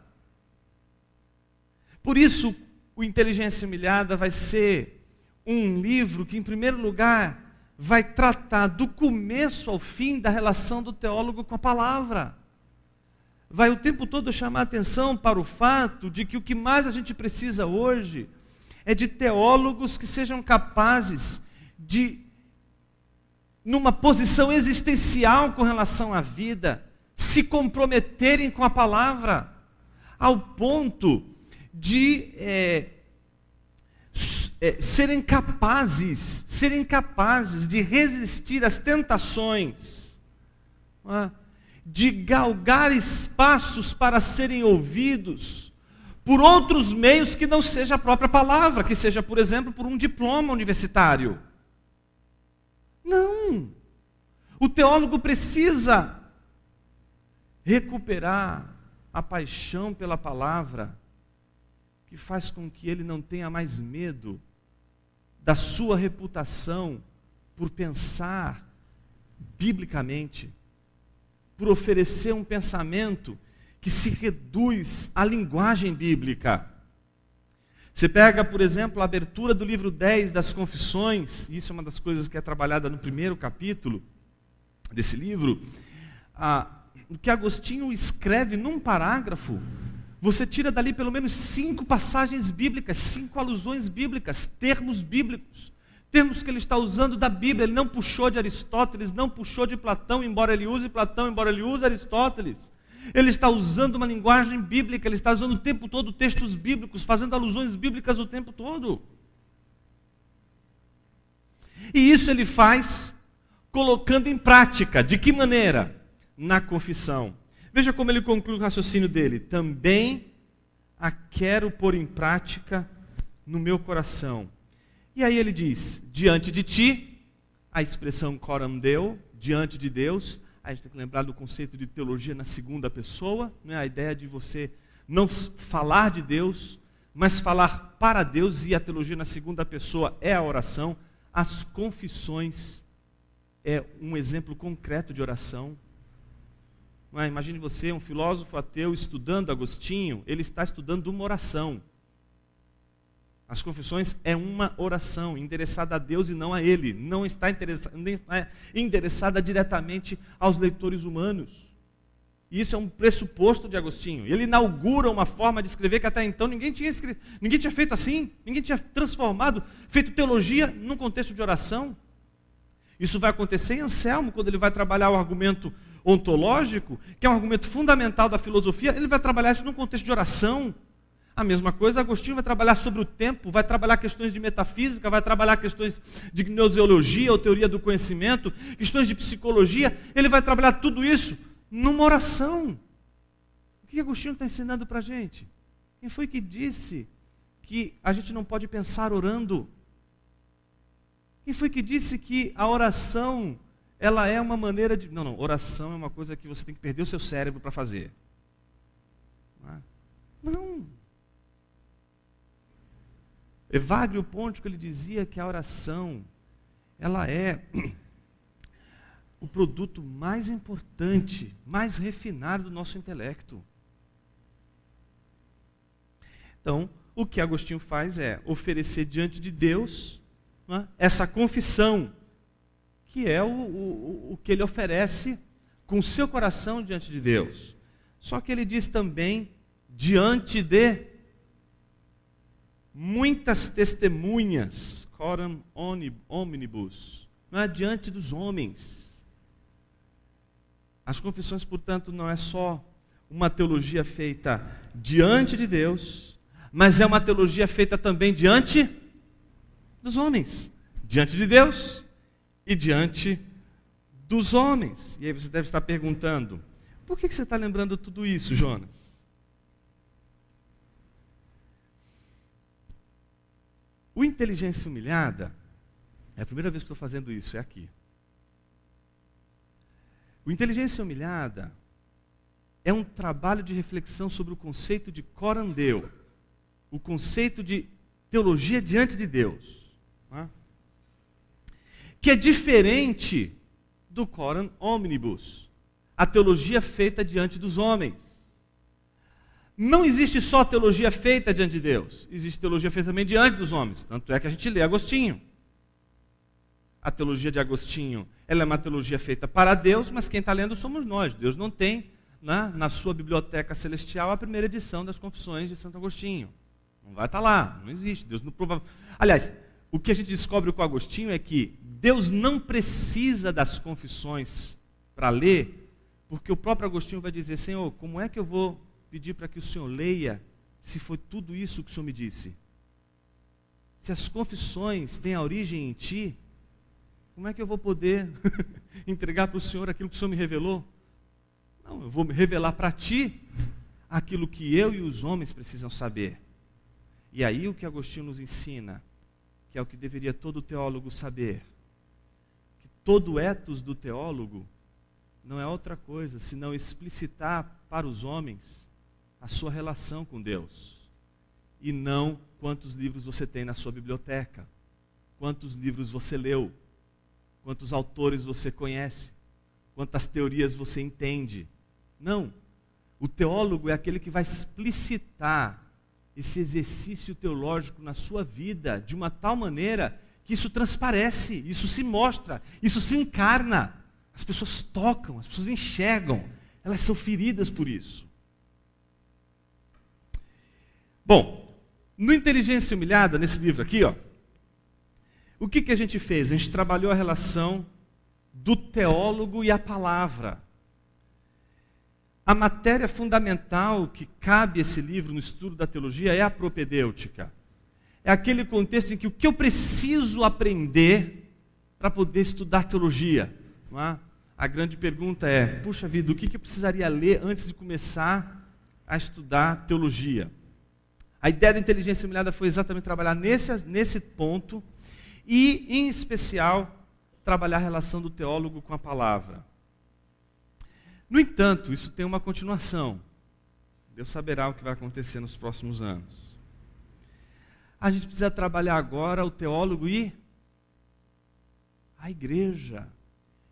Por isso, o Inteligência Humilhada vai ser um livro que, em primeiro lugar, vai tratar do começo ao fim da relação do teólogo com a palavra. Vai o tempo todo chamar a atenção para o fato de que o que mais a gente precisa hoje é de teólogos que sejam capazes de, numa posição existencial com relação à vida, se comprometerem com a palavra, ao ponto de serem capazes de resistir às tentações, de galgar espaços para serem ouvidos por outros meios que não seja a própria palavra, que seja, por exemplo, por um diploma universitário. Não. O teólogo precisa recuperar a paixão pela palavra, que faz com que ele não tenha mais medo da sua reputação por pensar biblicamente, por oferecer um pensamento que se reduz à linguagem bíblica. Você pega, por exemplo, a abertura do livro 10 das Confissões, isso é uma das coisas que é trabalhada no primeiro capítulo desse livro, o que Agostinho escreve num parágrafo, você tira dali pelo menos 5 passagens bíblicas, 5 alusões bíblicas, termos bíblicos, termos que ele está usando da Bíblia. Ele não puxou de Aristóteles, não puxou de Platão, embora ele use Platão, embora ele use Aristóteles. Ele está usando uma linguagem bíblica, ele está usando o tempo todo textos bíblicos, fazendo alusões bíblicas o tempo todo. E isso ele faz colocando em prática. De que maneira? Na confissão. Veja como ele conclui o raciocínio dele. Também a quero pôr em prática no meu coração. E aí ele diz, diante de ti, a expressão coram Deo, diante de Deus. A gente tem que lembrar do conceito de teologia na segunda pessoa, né? A ideia de você não falar de Deus, mas falar para Deus, e a teologia na segunda pessoa é a oração. As confissões é um exemplo concreto de oração. Imagine você, um filósofo ateu, estudando Agostinho, ele está estudando uma oração. As confissões é uma oração, endereçada a Deus e não a ele. Não está endereçada diretamente aos leitores humanos. E isso é um pressuposto de Agostinho. Ele inaugura uma forma de escrever que até então ninguém tinha feito assim, ninguém tinha feito teologia num contexto de oração. Isso vai acontecer em Anselmo, quando ele vai trabalhar o argumento ontológico, que é um argumento fundamental da filosofia. Ele vai trabalhar isso num contexto de oração. A mesma coisa, Agostinho vai trabalhar sobre o tempo, vai trabalhar questões de metafísica, vai trabalhar questões de gnoseologia ou teoria do conhecimento, questões de psicologia. Ele vai trabalhar tudo isso numa oração. O que Agostinho está ensinando para a gente? Quem foi que disse que a gente não pode pensar orando? Quem foi que disse que a oração, ela é uma maneira de... Não, oração é uma coisa que você tem que perder o seu cérebro para fazer. Não. Evagrio Pontico, ele dizia que a oração, ela é o produto mais importante, mais refinado do nosso intelecto. Então, o que Agostinho faz é oferecer diante de Deus, essa confissão, que é o que ele oferece com o seu coração diante de Deus. Só que ele diz também, diante de muitas testemunhas, coram omnibus, não é diante dos homens. As confissões, portanto, não é só uma teologia feita diante de Deus, mas é uma teologia feita também diante dos homens, diante de Deus e diante dos homens. E aí você deve estar perguntando, por que você está lembrando tudo isso, Jonas? O Inteligência Humilhada, é a primeira vez que estou fazendo isso, é aqui. O Inteligência Humilhada é um trabalho de reflexão sobre o conceito de coram Deo, o conceito de teologia diante de Deus, que é diferente do coram omnibus, a teologia feita diante dos homens. Não existe só teologia feita diante de Deus, existe teologia feita também diante dos homens. Tanto é que a gente lê Agostinho. A teologia de Agostinho, ela é uma teologia feita para Deus, mas quem está lendo somos nós. Deus não tem na sua biblioteca celestial a primeira edição das Confissões de Santo Agostinho. Não vai estar lá, não existe. Deus não prova... Aliás, o que a gente descobre com Agostinho é que Deus não precisa das confissões para ler, porque o próprio Agostinho vai dizer, Senhor, como é que eu vou pedir para que o Senhor leia, se foi tudo isso que o Senhor me disse? Se as confissões têm a origem em Ti, como é que eu vou poder entregar para o Senhor aquilo que o Senhor me revelou? Não, eu vou revelar para Ti aquilo que eu e os homens precisam saber. E aí o que Agostinho nos ensina, que é o que deveria todo teólogo saber, que todo o ethos do teólogo não é outra coisa senão explicitar para os homens a sua relação com Deus. E não quantos livros você tem na sua biblioteca, quantos livros você leu, quantos autores você conhece, quantas teorias você entende. Não. O teólogo é aquele que vai explicitar esse exercício teológico na sua vida de uma tal maneira que isso transparece, isso se mostra, isso se encarna. As pessoas tocam, as pessoas enxergam, elas são feridas por isso. Bom, no Inteligência Humilhada, nesse livro aqui, o que a gente fez? A gente trabalhou a relação do teólogo e a palavra. A matéria fundamental que cabe a esse livro no estudo da teologia é a propedêutica. É aquele contexto em que o que eu preciso aprender para poder estudar teologia. Não é? A grande pergunta é, puxa vida, o que eu precisaria ler antes de começar a estudar teologia? A ideia da Inteligência Humilhada foi exatamente trabalhar nesse ponto e, em especial, trabalhar a relação do teólogo com a palavra. No entanto, isso tem uma continuação. Deus saberá o que vai acontecer nos próximos anos. A gente precisa trabalhar agora o teólogo e a igreja.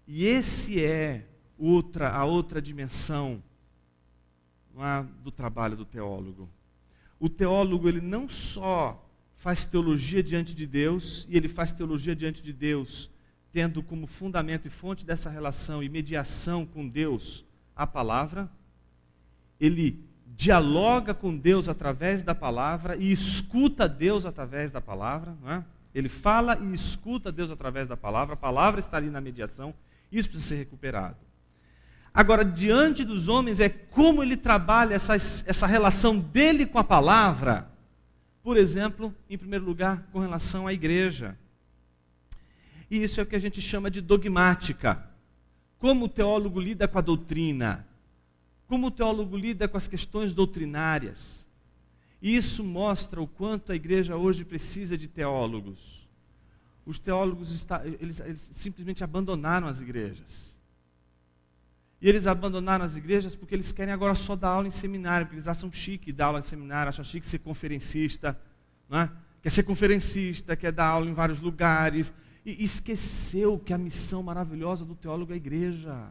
E esse é a outra dimensão do trabalho do teólogo. O teólogo, ele não só faz teologia diante de Deus, e ele faz teologia diante de Deus, tendo como fundamento e fonte dessa relação e mediação com Deus a palavra, ele dialoga com Deus através da palavra e escuta Deus através da palavra, não é? Ele fala e escuta Deus através da palavra, a palavra está ali na mediação, isso precisa ser recuperado. Agora, diante dos homens, é como ele trabalha essa relação dele com a palavra, por exemplo, em primeiro lugar, com relação à igreja. E isso é o que a gente chama de dogmática. Como o teólogo lida com a doutrina, como o teólogo lida com as questões doutrinárias. E isso mostra o quanto a igreja hoje precisa de teólogos. Os teólogos eles simplesmente abandonaram as igrejas. E eles abandonaram as igrejas porque eles querem agora só dar aula em seminário, porque eles acham chique dar aula em seminário, acham chique ser conferencista, não é? Quer ser conferencista, quer dar aula em vários lugares, e esqueceu que a missão maravilhosa do teólogo é a igreja.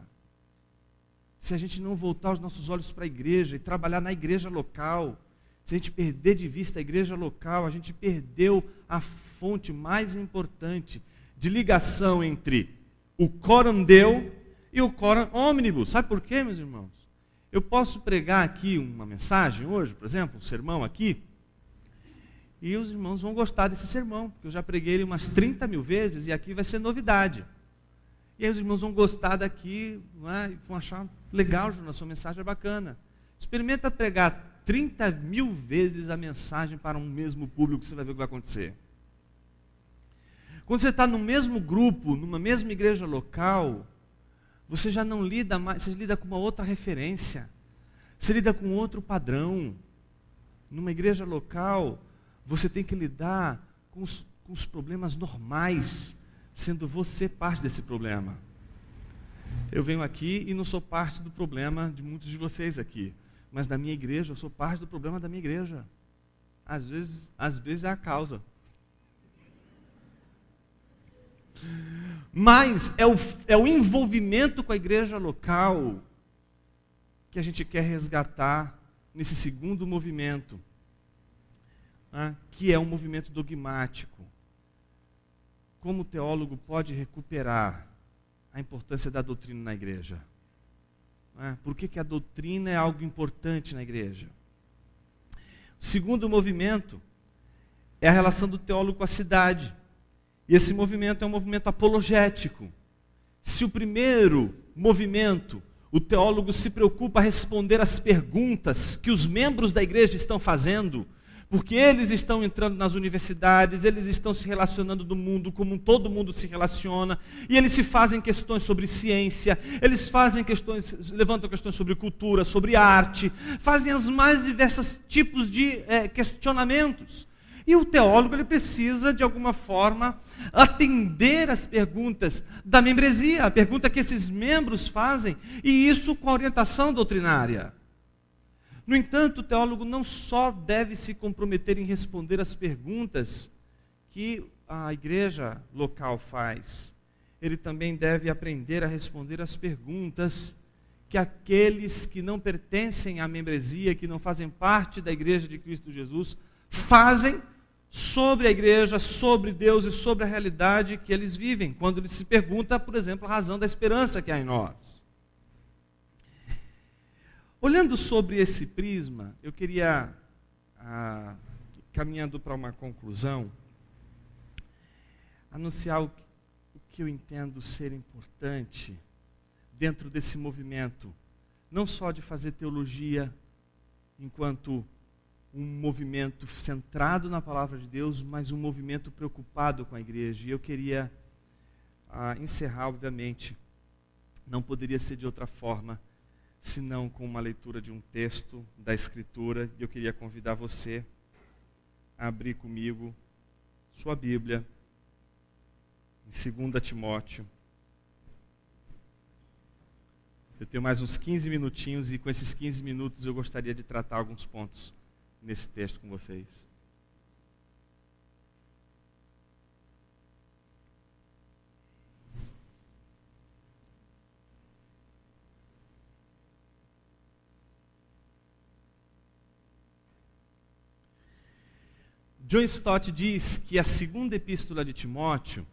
Se a gente não voltar os nossos olhos para a igreja e trabalhar na igreja local, se a gente perder de vista a igreja local, a gente perdeu a fonte mais importante de ligação entre o coram Deo e o coram omnibus. Sabe por quê, meus irmãos? Eu posso pregar aqui uma mensagem hoje, por exemplo, um sermão aqui, e os irmãos vão gostar desse sermão, porque eu já preguei ele umas 30 mil vezes e aqui vai ser novidade. E aí os irmãos vão gostar daqui, não é? Vão achar legal, Jonas, sua mensagem é bacana. Experimenta pregar 30 mil vezes a mensagem para um mesmo público, você vai ver o que vai acontecer. Quando você está no mesmo grupo, numa mesma igreja local, você já não lida mais, você lida com uma outra referência, você lida com outro padrão. Numa igreja local, você tem que lidar com os problemas normais, sendo você parte desse problema. Eu venho aqui e não sou parte do problema de muitos de vocês aqui, mas na minha igreja eu sou parte do problema da minha igreja. Às vezes é a causa. Mas é o envolvimento com a igreja local que a gente quer resgatar nesse segundo movimento, né, que é um movimento dogmático. Como o teólogo pode recuperar a importância da doutrina na igreja? Né? Por que a doutrina é algo importante na igreja? O segundo movimento é a relação do teólogo com a cidade. E esse movimento é um movimento apologético. Se o primeiro movimento, o teólogo se preocupa a responder às perguntas que os membros da igreja estão fazendo, porque eles estão entrando nas universidades, eles estão se relacionando no mundo como todo mundo se relaciona, e eles se fazem questões sobre ciência, eles levantam questões sobre cultura, sobre arte, fazem os mais diversos tipos de questionamentos. E o teólogo ele precisa, de alguma forma, atender às perguntas da membresia, a pergunta que esses membros fazem, e isso com a orientação doutrinária. No entanto, o teólogo não só deve se comprometer em responder às perguntas que a igreja local faz, ele também deve aprender a responder às perguntas que aqueles que não pertencem à membresia, que não fazem parte da igreja de Cristo Jesus, fazem sobre a igreja, sobre Deus e sobre a realidade que eles vivem, quando eles se perguntam, por exemplo, a razão da esperança que há em nós. Olhando sobre esse prisma, eu queria, caminhando para uma conclusão, anunciar o que eu entendo ser importante dentro desse movimento, não só de fazer teologia enquanto um movimento centrado na palavra de Deus, mas um movimento preocupado com a igreja. E eu queria encerrar, obviamente, não poderia ser de outra forma, senão com uma leitura de um texto da Escritura. E eu queria convidar você a abrir comigo sua Bíblia, em 2 Timóteo. Eu tenho mais uns 15 minutinhos e com esses 15 minutos eu gostaria de tratar alguns pontos nesse texto com vocês. John Stott diz que a segunda epístola de Timóteo,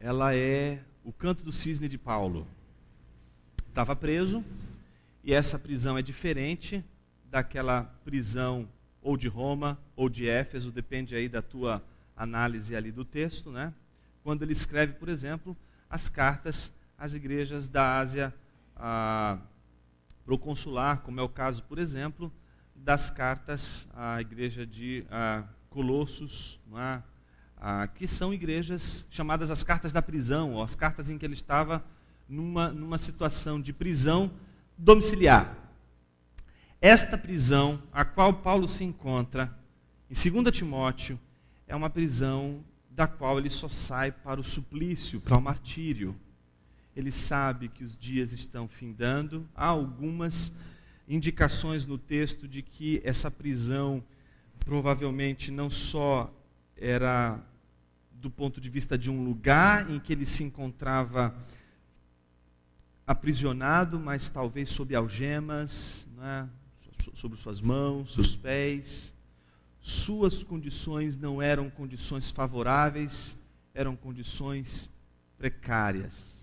ela é o canto do cisne de Paulo. Estava preso, e essa prisão é diferente daquela prisão ou de Roma ou de Éfeso, depende aí da tua análise ali do texto, né? Quando ele escreve, por exemplo, as cartas às igrejas da Ásia proconsular, como é o caso, por exemplo, das cartas à igreja de Colossos, né? Que são igrejas chamadas as cartas da prisão, ou as cartas em que ele estava numa situação de prisão domiciliar. Esta prisão, a qual Paulo se encontra, em 2 Timóteo, é uma prisão da qual ele só sai para o suplício, para o martírio. Ele sabe que os dias estão findando. Há algumas indicações no texto de que essa prisão provavelmente não só era do ponto de vista de um lugar em que ele se encontrava aprisionado, mas talvez sob algemas, né? Sobre suas mãos, seus pés. Suas condições não eram condições favoráveis, eram condições precárias.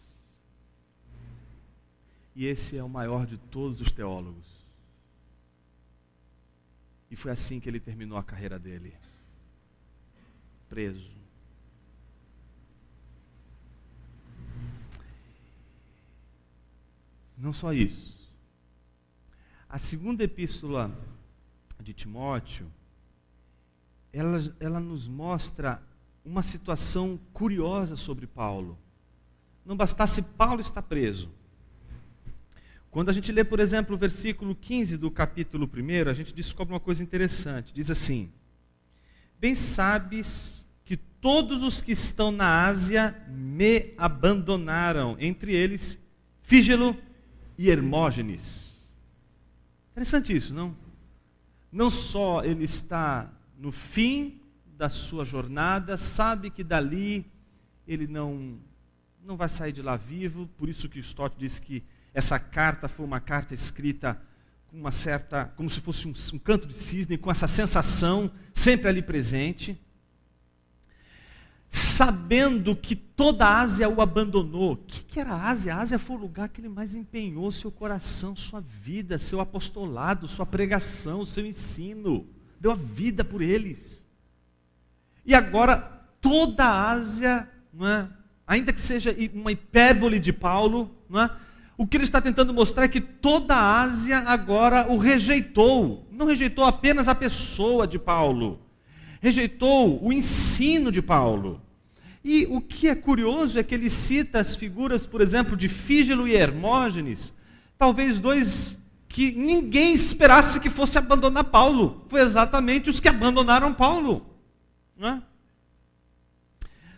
E esse é o maior de todos os teólogos. E foi assim que ele terminou a carreira dele. Preso. Não só isso. A segunda epístola de Timóteo, ela nos mostra uma situação curiosa sobre Paulo. Não bastasse Paulo estar preso. Quando a gente lê, por exemplo, o versículo 15 do capítulo 1, a gente descobre uma coisa interessante. Diz assim: bem sabes que todos os que estão na Ásia me abandonaram, entre eles Fígelo e Hermógenes. Interessante isso, não? Não só ele está no fim da sua jornada, sabe que dali ele não vai sair de lá vivo, por isso que Stott diz que essa carta foi uma carta escrita com uma certa, como se fosse um canto de cisne, com essa sensação sempre ali presente. Sabendo que toda a Ásia o abandonou. O que era a Ásia? A Ásia foi o lugar que ele mais empenhou seu coração, sua vida, seu apostolado, sua pregação, seu ensino. Deu a vida por eles. E agora, toda a Ásia, não é? Ainda que seja uma hipérbole de Paulo, não é? O que ele está tentando mostrar é que toda a Ásia agora o rejeitou. Não rejeitou apenas a pessoa de Paulo. Rejeitou o ensino de Paulo. E o que é curioso é que ele cita as figuras, por exemplo, de Fígelo e Hermógenes, talvez dois que ninguém esperasse que fosse abandonar Paulo. Foi exatamente os que abandonaram Paulo. Não é?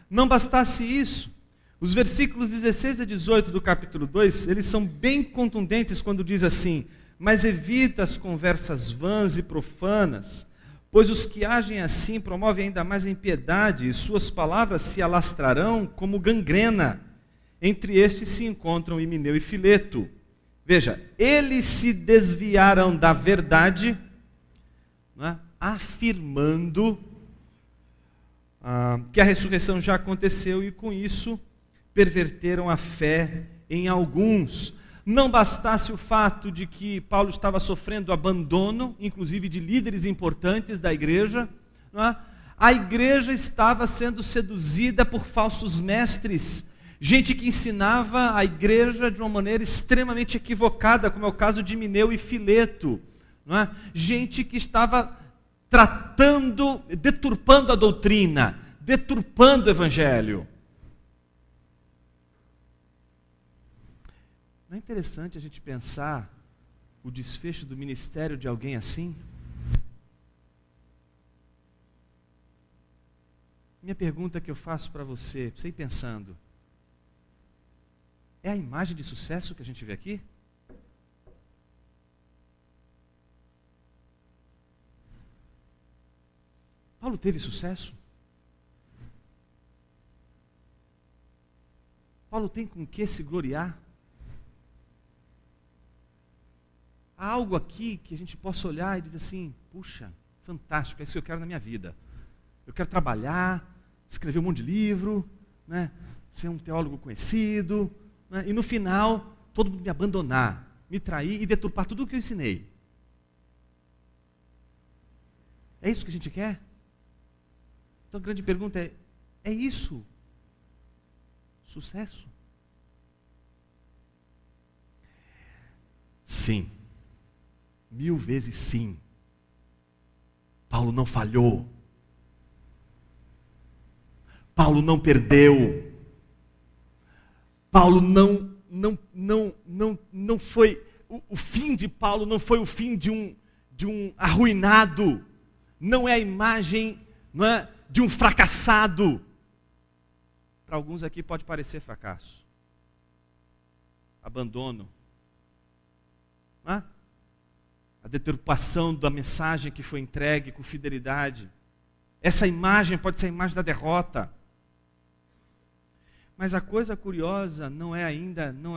Não bastasse isso, os versículos 16 a 18 do capítulo 2, eles são bem contundentes quando diz assim: mas evita as conversas vãs e profanas, pois os que agem assim promovem ainda mais a impiedade, e suas palavras se alastrarão como gangrena. Entre estes se encontram Himeneu e Fileto. Veja, eles se desviaram da verdade, não é? Afirmando que a ressurreição já aconteceu, e com isso perverteram a fé em alguns. Não bastasse o fato de que Paulo estava sofrendo abandono, inclusive de líderes importantes da igreja, não é? A igreja estava sendo seduzida por falsos mestres, gente que ensinava a igreja de uma maneira extremamente equivocada, como é o caso de Himeneu e Fileto, não é? Gente que estava deturpando a doutrina, deturpando o evangelho. Não é interessante a gente pensar o desfecho do ministério de alguém assim? Minha pergunta que eu faço para você ir pensando: é a imagem de sucesso que a gente vê aqui? Paulo teve sucesso? Paulo tem com que se gloriar? Há algo aqui que a gente possa olhar e dizer assim: puxa, fantástico, é isso que eu quero na minha vida. Eu quero trabalhar, escrever um monte de livro, né, ser um teólogo conhecido, né, e no final, todo mundo me abandonar, me trair e deturpar tudo o que eu ensinei. É isso que a gente quer? Então a grande pergunta é isso sucesso? Sim. 1000 vezes sim. Paulo não falhou. Paulo não perdeu. Paulo não foi, o fim de Paulo não foi o fim de um arruinado. Não é a imagem, não é, de um fracassado. Para alguns aqui pode parecer fracasso, abandono, não é? A deturpação da mensagem que foi entregue com fidelidade. Essa imagem pode ser a imagem da derrota. Mas a coisa curiosa não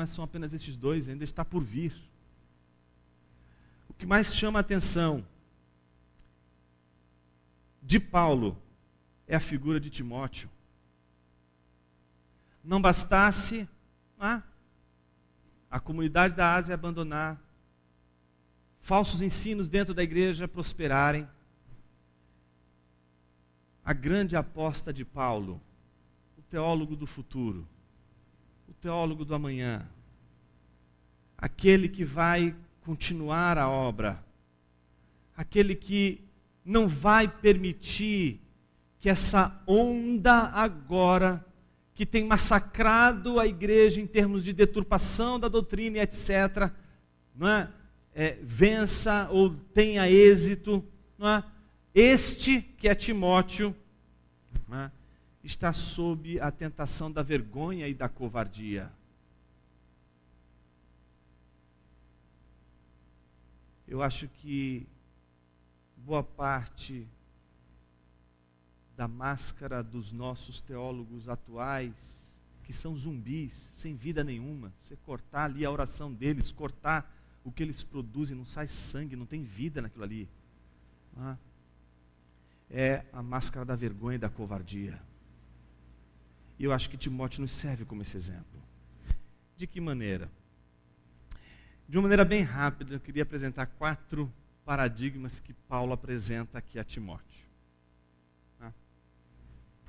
são apenas esses dois, ainda está por vir. O que mais chama a atenção de Paulo é a figura de Timóteo. Não bastasse a comunidade da Ásia abandonar, falsos ensinos dentro da igreja prosperarem, a grande aposta de Paulo, o teólogo do futuro, o teólogo do amanhã, aquele que vai continuar a obra, aquele que não vai permitir que essa onda agora, que tem massacrado a igreja em termos de deturpação da doutrina e etc., não é? Vença ou tenha êxito, não é? Este que é Timóteo, não é? Está sob a tentação da vergonha e da covardia. Eu acho que boa parte da máscara dos nossos teólogos atuais, que são zumbis, sem vida nenhuma, você cortar ali a oração deles, cortar o que eles produzem, não sai sangue, não tem vida naquilo ali. É a máscara da vergonha e da covardia. E eu acho que Timóteo nos serve como esse exemplo. De que maneira? De uma maneira bem rápida, eu queria apresentar 4 paradigmas que Paulo apresenta aqui a Timóteo.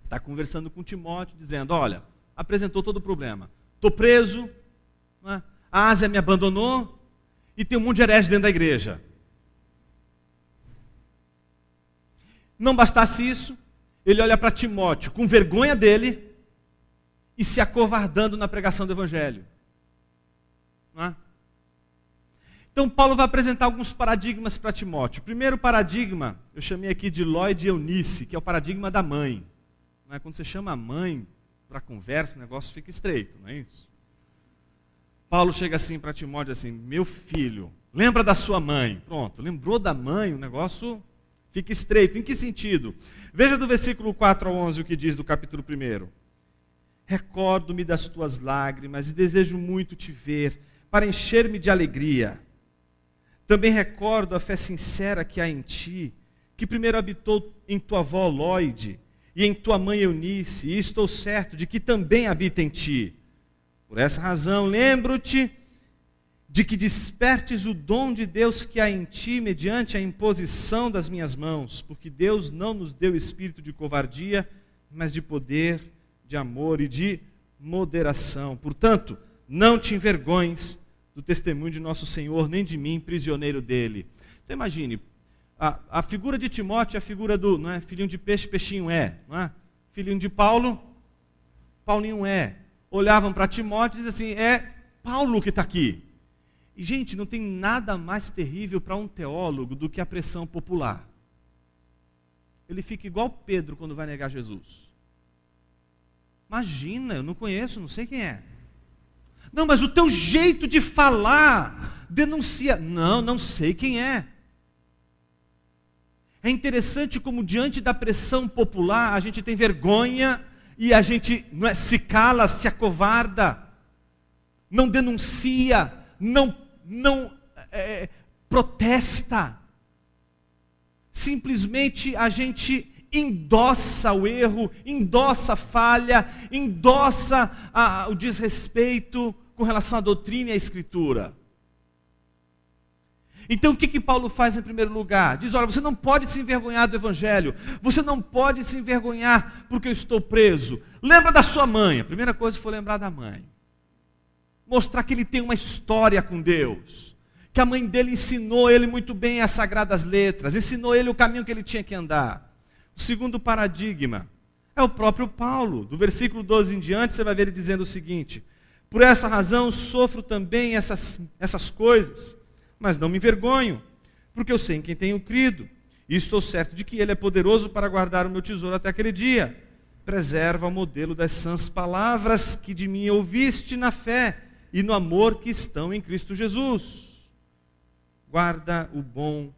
Está conversando com Timóteo, dizendo: olha, apresentou todo o problema. Estou preso, a Ásia me abandonou, e tem um monte de herege dentro da igreja. Não bastasse isso, ele olha para Timóteo com vergonha dele e se acovardando na pregação do evangelho. Não é? Então Paulo vai apresentar alguns paradigmas para Timóteo. O primeiro paradigma, eu chamei aqui de Lloyd e Eunice, que é o paradigma da mãe. Não é? Quando você chama a mãe para conversa, o negócio fica estreito, não é isso? Paulo chega assim para Timóteo, assim, meu filho, lembra da sua mãe. Pronto, lembrou da mãe, o negócio fica estreito. Em que sentido? Veja do versículo 4 ao 11 o que diz do capítulo 1. Recordo-me das tuas lágrimas e desejo muito te ver, para encher-me de alegria. Também recordo a fé sincera que há em ti, que primeiro habitou em tua avó Lloyd e em tua mãe Eunice, e estou certo de que também habita em ti. Por essa razão, lembro-te de que despertes o dom de Deus que há em ti mediante a imposição das minhas mãos, porque Deus não nos deu espírito de covardia, mas de poder, de amor e de moderação. Portanto, não te envergonhes do testemunho de nosso Senhor, nem de mim, prisioneiro dele. Então imagine, a figura de Timóteo é a figura do, não é? Filhinho de peixe, peixinho é, não é? Filhinho de Paulo, Paulinho é. Olhavam para Timóteo e diziam assim, é Paulo que está aqui. E gente, não tem nada mais terrível para um teólogo do que a pressão popular. Ele fica igual Pedro quando vai negar Jesus. Imagina, eu não conheço, não sei quem é. Não, mas o teu jeito de falar denuncia. Não, não sei quem é. É interessante como diante da pressão popular a gente tem vergonha e a gente se cala, se acovarda, não denuncia, não protesta. Simplesmente a gente endossa o erro, endossa a falha, endossa o desrespeito com relação à doutrina e à Escritura. Então o que Paulo faz em primeiro lugar? Diz, olha, você não pode se envergonhar do Evangelho, você não pode se envergonhar porque eu estou preso. Lembra da sua mãe, a primeira coisa foi lembrar da mãe. Mostrar que ele tem uma história com Deus, que a mãe dele ensinou ele muito bem as sagradas letras, ensinou ele o caminho que ele tinha que andar. O segundo paradigma é o próprio Paulo. Do versículo 12 em diante, você vai ver ele dizendo o seguinte: por essa razão sofro também essas coisas, mas não me envergonho, porque eu sei em quem tenho crido, e estou certo de que ele é poderoso para guardar o meu tesouro até aquele dia. Preserva o modelo das sãs palavras que de mim ouviste na fé e no amor que estão em Cristo Jesus. Guarda o bom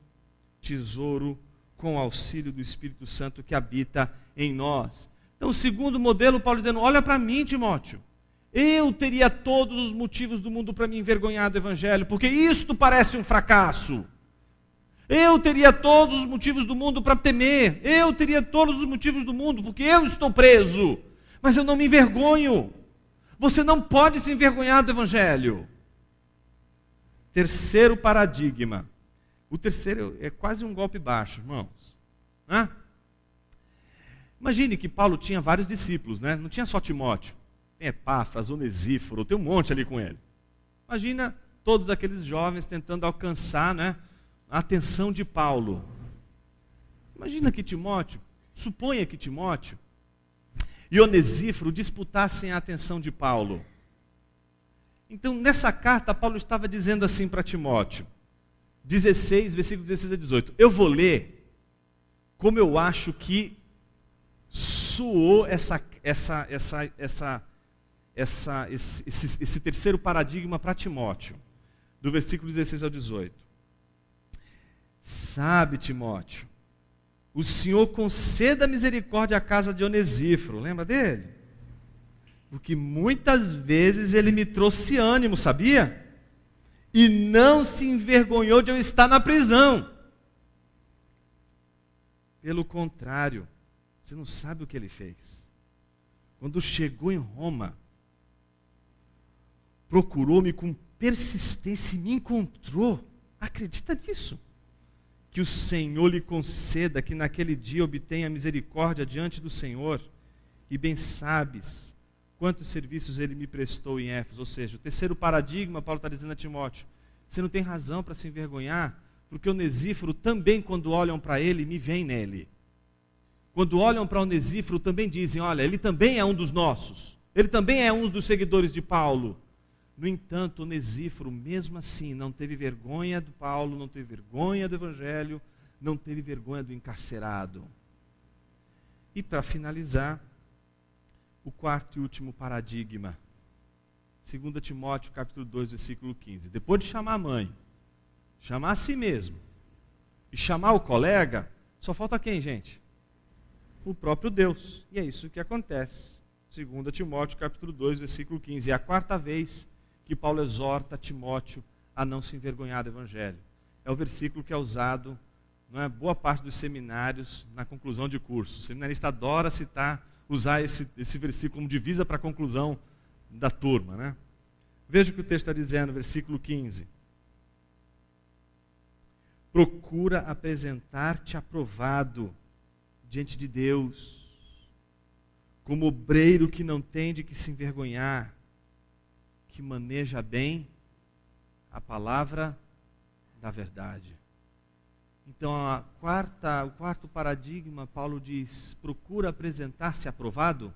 tesouro com o auxílio do Espírito Santo que habita em nós. Então, o segundo modelo, Paulo dizendo, olha para mim, Timóteo, eu teria todos os motivos do mundo para me envergonhar do Evangelho, porque isto parece um fracasso. Eu teria todos os motivos do mundo para temer, eu teria todos os motivos do mundo, porque eu estou preso, mas eu não me envergonho. Você não pode se envergonhar do Evangelho. Terceiro paradigma. O terceiro é quase um golpe baixo, irmãos. Imagine que Paulo tinha vários discípulos, né? Não tinha só Timóteo. Tem Epáfras, Onesíforo, tem um monte ali com ele. Imagina todos aqueles jovens tentando alcançar, né, a atenção de Paulo. Imagina que Timóteo, suponha que Timóteo e Onesíforo disputassem a atenção de Paulo. Então, nessa carta, Paulo estava dizendo assim para Timóteo, 16, versículos 16 a 18. Eu vou ler como eu acho que soou esse terceiro paradigma para Timóteo, do versículo 16 ao 18. Sabe, Timóteo, o Senhor conceda misericórdia à casa de Onesíforo, lembra dele? Porque muitas vezes ele me trouxe ânimo, sabia? E não se envergonhou de eu estar na prisão. Pelo contrário, você não sabe o que ele fez. Quando chegou em Roma, procurou-me com persistência e me encontrou. Acredita nisso? Que o Senhor lhe conceda que naquele dia obtenha misericórdia diante do Senhor. E bem sabes quantos serviços ele me prestou em Éfeso. Ou seja, o terceiro paradigma, Paulo está dizendo a Timóteo, você não tem razão para se envergonhar, porque Onesíforo também, quando olham para ele, me veem nele. Quando olham para Onesíforo, também dizem, olha, ele também é um dos nossos, ele também é um dos seguidores de Paulo. No entanto, Onesíforo, mesmo assim, não teve vergonha do Paulo, não teve vergonha do Evangelho, não teve vergonha do encarcerado. E para finalizar, o quarto e último paradigma. 2 Timóteo, capítulo 2, versículo 15. Depois de chamar a mãe, chamar a si mesmo e chamar o colega, só falta quem, gente? O próprio Deus. E é isso que acontece. 2 Timóteo, capítulo 2, versículo 15. É a quarta vez que Paulo exorta Timóteo a não se envergonhar do Evangelho. É o versículo que é usado, não é, boa parte dos seminários na conclusão de curso. O seminarista adora usar esse versículo como divisa para a conclusão da turma, né? Veja o que o texto está dizendo, versículo 15. Procura apresentar-te aprovado diante de Deus, como obreiro que não tem de que se envergonhar, que maneja bem a palavra da verdade. Então, o quarto paradigma, Paulo diz, procura apresentar-se aprovado.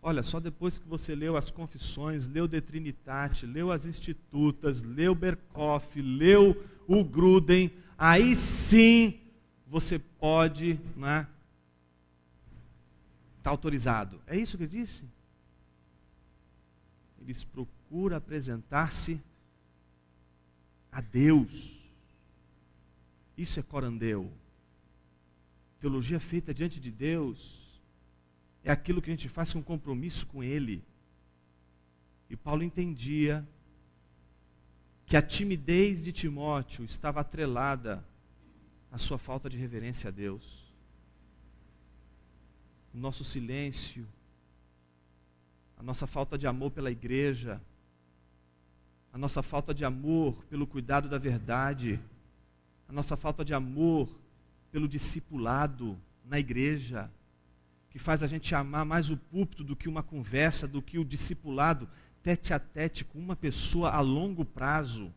Olha, só depois que você leu as Confissões, leu De Trinitate, leu as Institutas, leu Berkoff, leu o Gruden, aí sim você pode, né, estar autorizado. É isso que ele disse? Ele procura apresentar-se a Deus. Isso é corandeu. Teologia feita diante de Deus é aquilo que a gente faz com compromisso com Ele. E Paulo entendia que a timidez de Timóteo estava atrelada à sua falta de reverência a Deus. O nosso silêncio, a nossa falta de amor pela igreja, a nossa falta de amor pelo cuidado da verdade, a nossa falta de amor pelo discipulado na igreja, que faz a gente amar mais o púlpito do que uma conversa, do que o discipulado tete a tete com uma pessoa a longo prazo.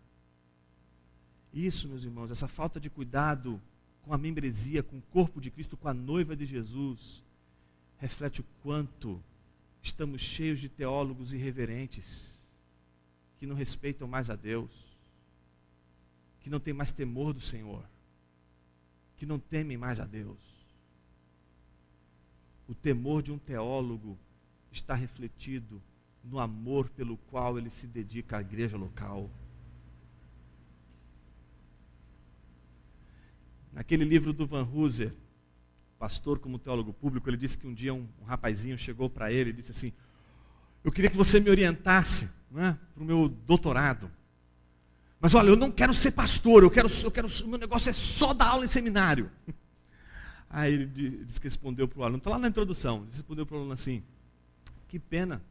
Isso, meus irmãos, essa falta de cuidado com a membresia, com o corpo de Cristo, com a noiva de Jesus, reflete o quanto estamos cheios de teólogos irreverentes, que não respeitam mais a Deus, que não têm mais temor do Senhor, que não temem mais a Deus. O temor de um teólogo está refletido no amor pelo qual ele se dedica à igreja local. Naquele livro do Van Hooser, pastor como teólogo público, ele disse que um dia um rapazinho chegou para ele e disse assim: eu queria que você me orientasse, né, para o meu doutorado. Mas olha, eu não quero ser pastor, o meu negócio é só dar aula em seminário. Aí ele disse que respondeu para o aluno, está lá na introdução, respondeu para o aluno assim: que pena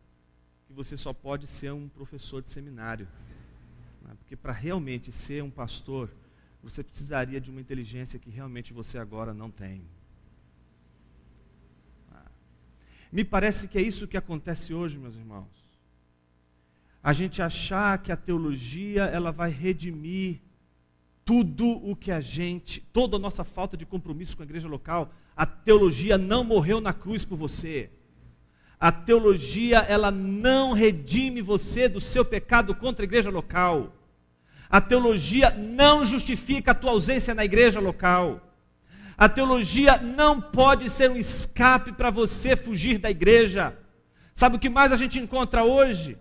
que você só pode ser um professor de seminário, né, porque para realmente ser um pastor, você precisaria de uma inteligência que realmente você agora não tem. Me parece que é isso que acontece hoje, meus irmãos. A gente achar que a teologia ela vai redimir tudo o que toda a nossa falta de compromisso com a igreja local. A teologia não morreu na cruz por você. A teologia ela não redime você do seu pecado contra a igreja local. A teologia não justifica a tua ausência na igreja local. A teologia não pode ser um escape para você fugir da igreja. Sabe o que mais a gente encontra hoje?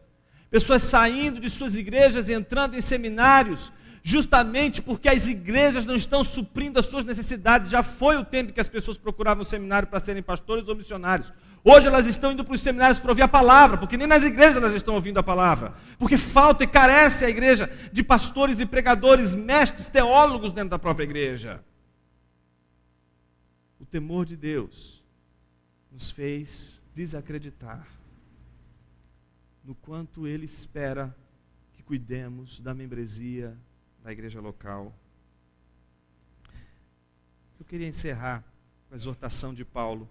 Pessoas saindo de suas igrejas e entrando em seminários, justamente porque as igrejas não estão suprindo as suas necessidades. Já foi o tempo que as pessoas procuravam seminário para serem pastores ou missionários. Hoje elas estão indo para os seminários para ouvir a palavra, porque nem nas igrejas elas estão ouvindo a palavra. Porque falta e carece a igreja de pastores e pregadores, mestres, teólogos dentro da própria igreja. O temor de Deus nos fez desacreditar no quanto Ele espera que cuidemos da membresia da igreja local. Eu queria encerrar com a exortação de Paulo.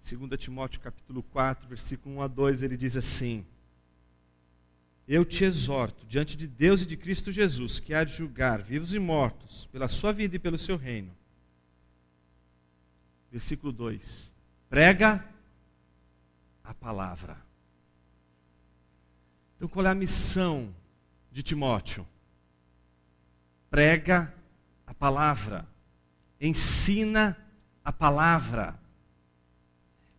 2 Timóteo capítulo 4, versículo 1 a 2, ele diz assim: eu te exorto, diante de Deus e de Cristo Jesus, que há de julgar vivos e mortos, pela sua vida e pelo seu reino. Versículo 2: prega a palavra. Então, qual é a missão de Timóteo? Prega a palavra, ensina a palavra.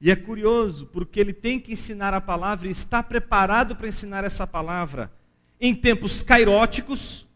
E é curioso, porque ele tem que ensinar a palavra e está preparado para ensinar essa palavra em tempos cairóticos,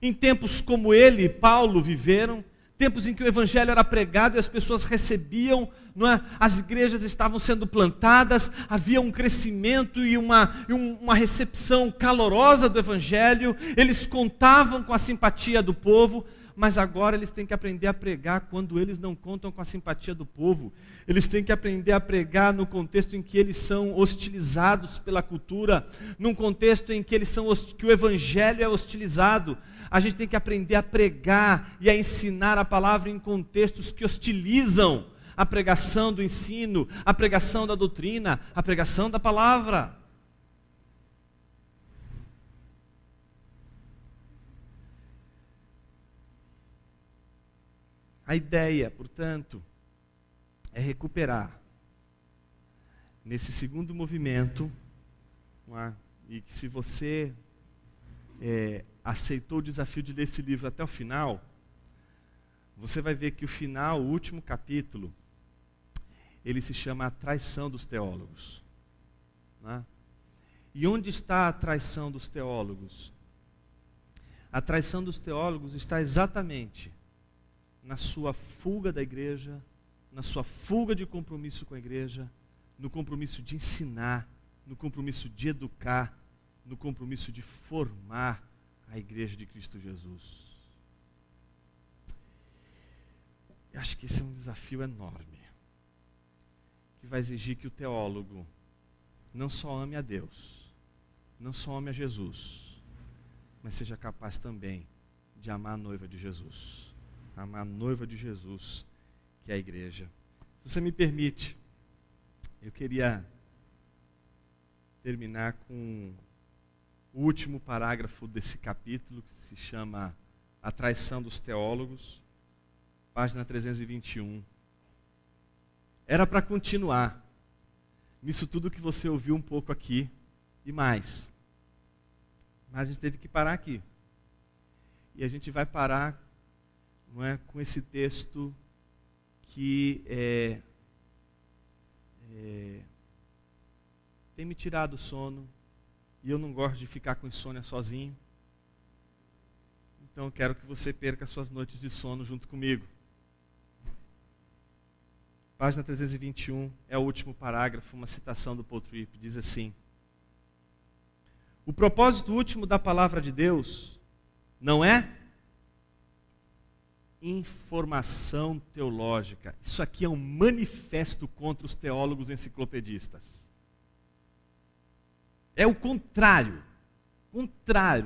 em tempos como ele e Paulo viveram, tempos em que o evangelho era pregado e as pessoas recebiam, não é? As igrejas estavam sendo plantadas, havia um crescimento e uma recepção calorosa do evangelho, eles contavam com a simpatia do povo, mas agora eles têm que aprender a pregar quando eles não contam com a simpatia do povo. Eles têm que aprender a pregar no contexto em que eles são hostilizados pela cultura, num contexto em que que o evangelho é hostilizado. A gente tem que aprender a pregar e a ensinar a palavra em contextos que hostilizam a pregação do ensino, a pregação da doutrina, a pregação da palavra. A ideia, portanto, é recuperar nesse segundo movimento, e que se você aceitou o desafio de ler esse livro até o final, você vai ver que o final, o último capítulo, ele se chama A Traição dos Teólogos. Né? E onde está a traição dos teólogos? A traição dos teólogos está exatamente na sua fuga da igreja, na sua fuga de compromisso com a igreja, no compromisso de ensinar, no compromisso de educar, no compromisso de formar a igreja de Cristo Jesus. Eu acho que esse é um desafio enorme, que vai exigir que o teólogo não só ame a Deus, não só ame a Jesus, mas seja capaz também de amar a noiva de Jesus. Amar a noiva de Jesus, que é a igreja. Se você me permite, eu queria terminar com o último parágrafo desse capítulo, que se chama A Traição dos Teólogos, página 321. Era para continuar nisso tudo que você ouviu um pouco aqui e mais. Mas a gente teve que parar aqui. E a gente vai parar, não é, com esse texto que tem me tirado o sono, e eu não gosto de ficar com insônia sozinho. Então eu quero que você perca suas noites de sono junto comigo. Página 321, é o último parágrafo, uma citação do Paul Tripp, diz assim: o propósito último da palavra de Deus não é informação teológica. Isso aqui é um manifesto contra os teólogos enciclopedistas. É o contrário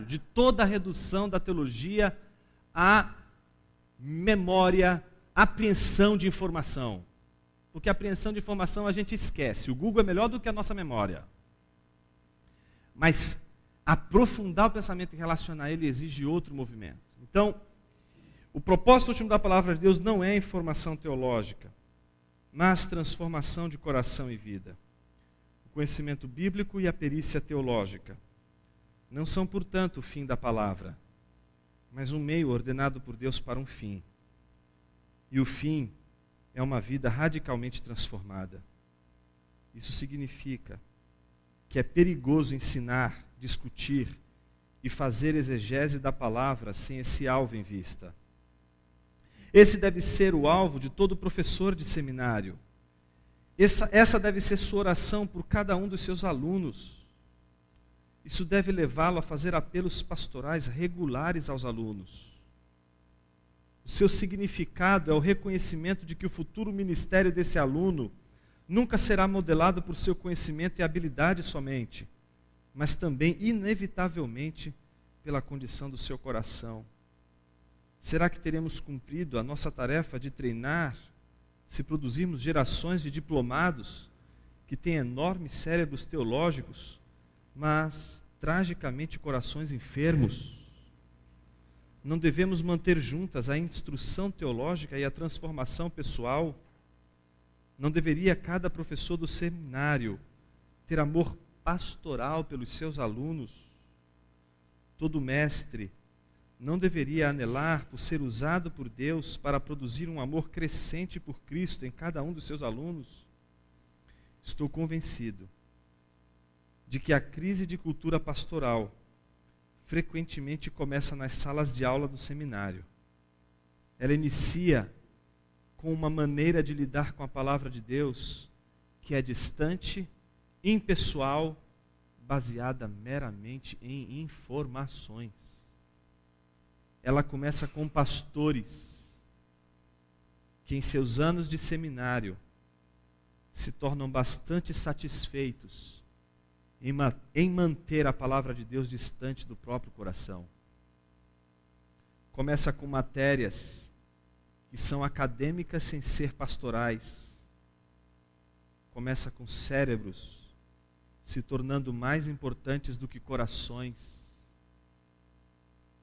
de toda a redução da teologia à memória, apreensão de informação. Porque a apreensão de informação a gente esquece. O Google é melhor do que a nossa memória. Mas aprofundar o pensamento e relacionar ele exige outro movimento. Então, o propósito último da palavra de Deus não é informação teológica, mas transformação de coração e vida. O conhecimento bíblico e a perícia teológica não são, portanto, o fim da palavra, mas um meio ordenado por Deus para um fim. E o fim é uma vida radicalmente transformada. Isso significa que é perigoso ensinar, discutir e fazer exegese da palavra sem esse alvo em vista. Esse deve ser o alvo de todo professor de seminário. Essa deve ser sua oração por cada um dos seus alunos. Isso deve levá-lo a fazer apelos pastorais regulares aos alunos. O seu significado é o reconhecimento de que o futuro ministério desse aluno nunca será modelado por seu conhecimento e habilidade somente, mas também, inevitavelmente, pela condição do seu coração. Será que teremos cumprido a nossa tarefa de treinar, se produzirmos gerações de diplomados que têm enormes cérebros teológicos, mas tragicamente corações enfermos? Não devemos manter juntas a instrução teológica e a transformação pessoal? Não deveria cada professor do seminário ter amor pastoral pelos seus alunos. Todo mestre não deveria anelar por ser usado por Deus para produzir um amor crescente por Cristo em cada um dos seus alunos? Estou convencido de que a crise de cultura pastoral frequentemente começa nas salas de aula do seminário. Ela inicia com uma maneira de lidar com a palavra de Deus que é distante, impessoal, baseada meramente em informações. Ela começa com pastores que em seus anos de seminário se tornam bastante satisfeitos em manter a palavra de Deus distante do próprio coração. Começa com matérias que são acadêmicas sem ser pastorais. Começa com cérebros se tornando mais importantes do que corações.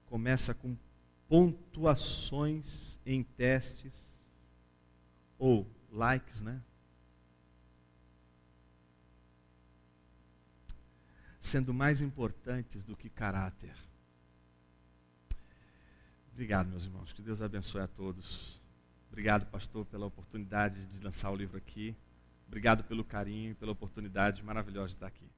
Começa com pontuações em testes, ou likes, né? Sendo mais importantes do que caráter. Obrigado, meus irmãos. Que Deus abençoe a todos. Obrigado, pastor, pela oportunidade de lançar o livro aqui. Obrigado pelo carinho e pela oportunidade maravilhosa de estar aqui.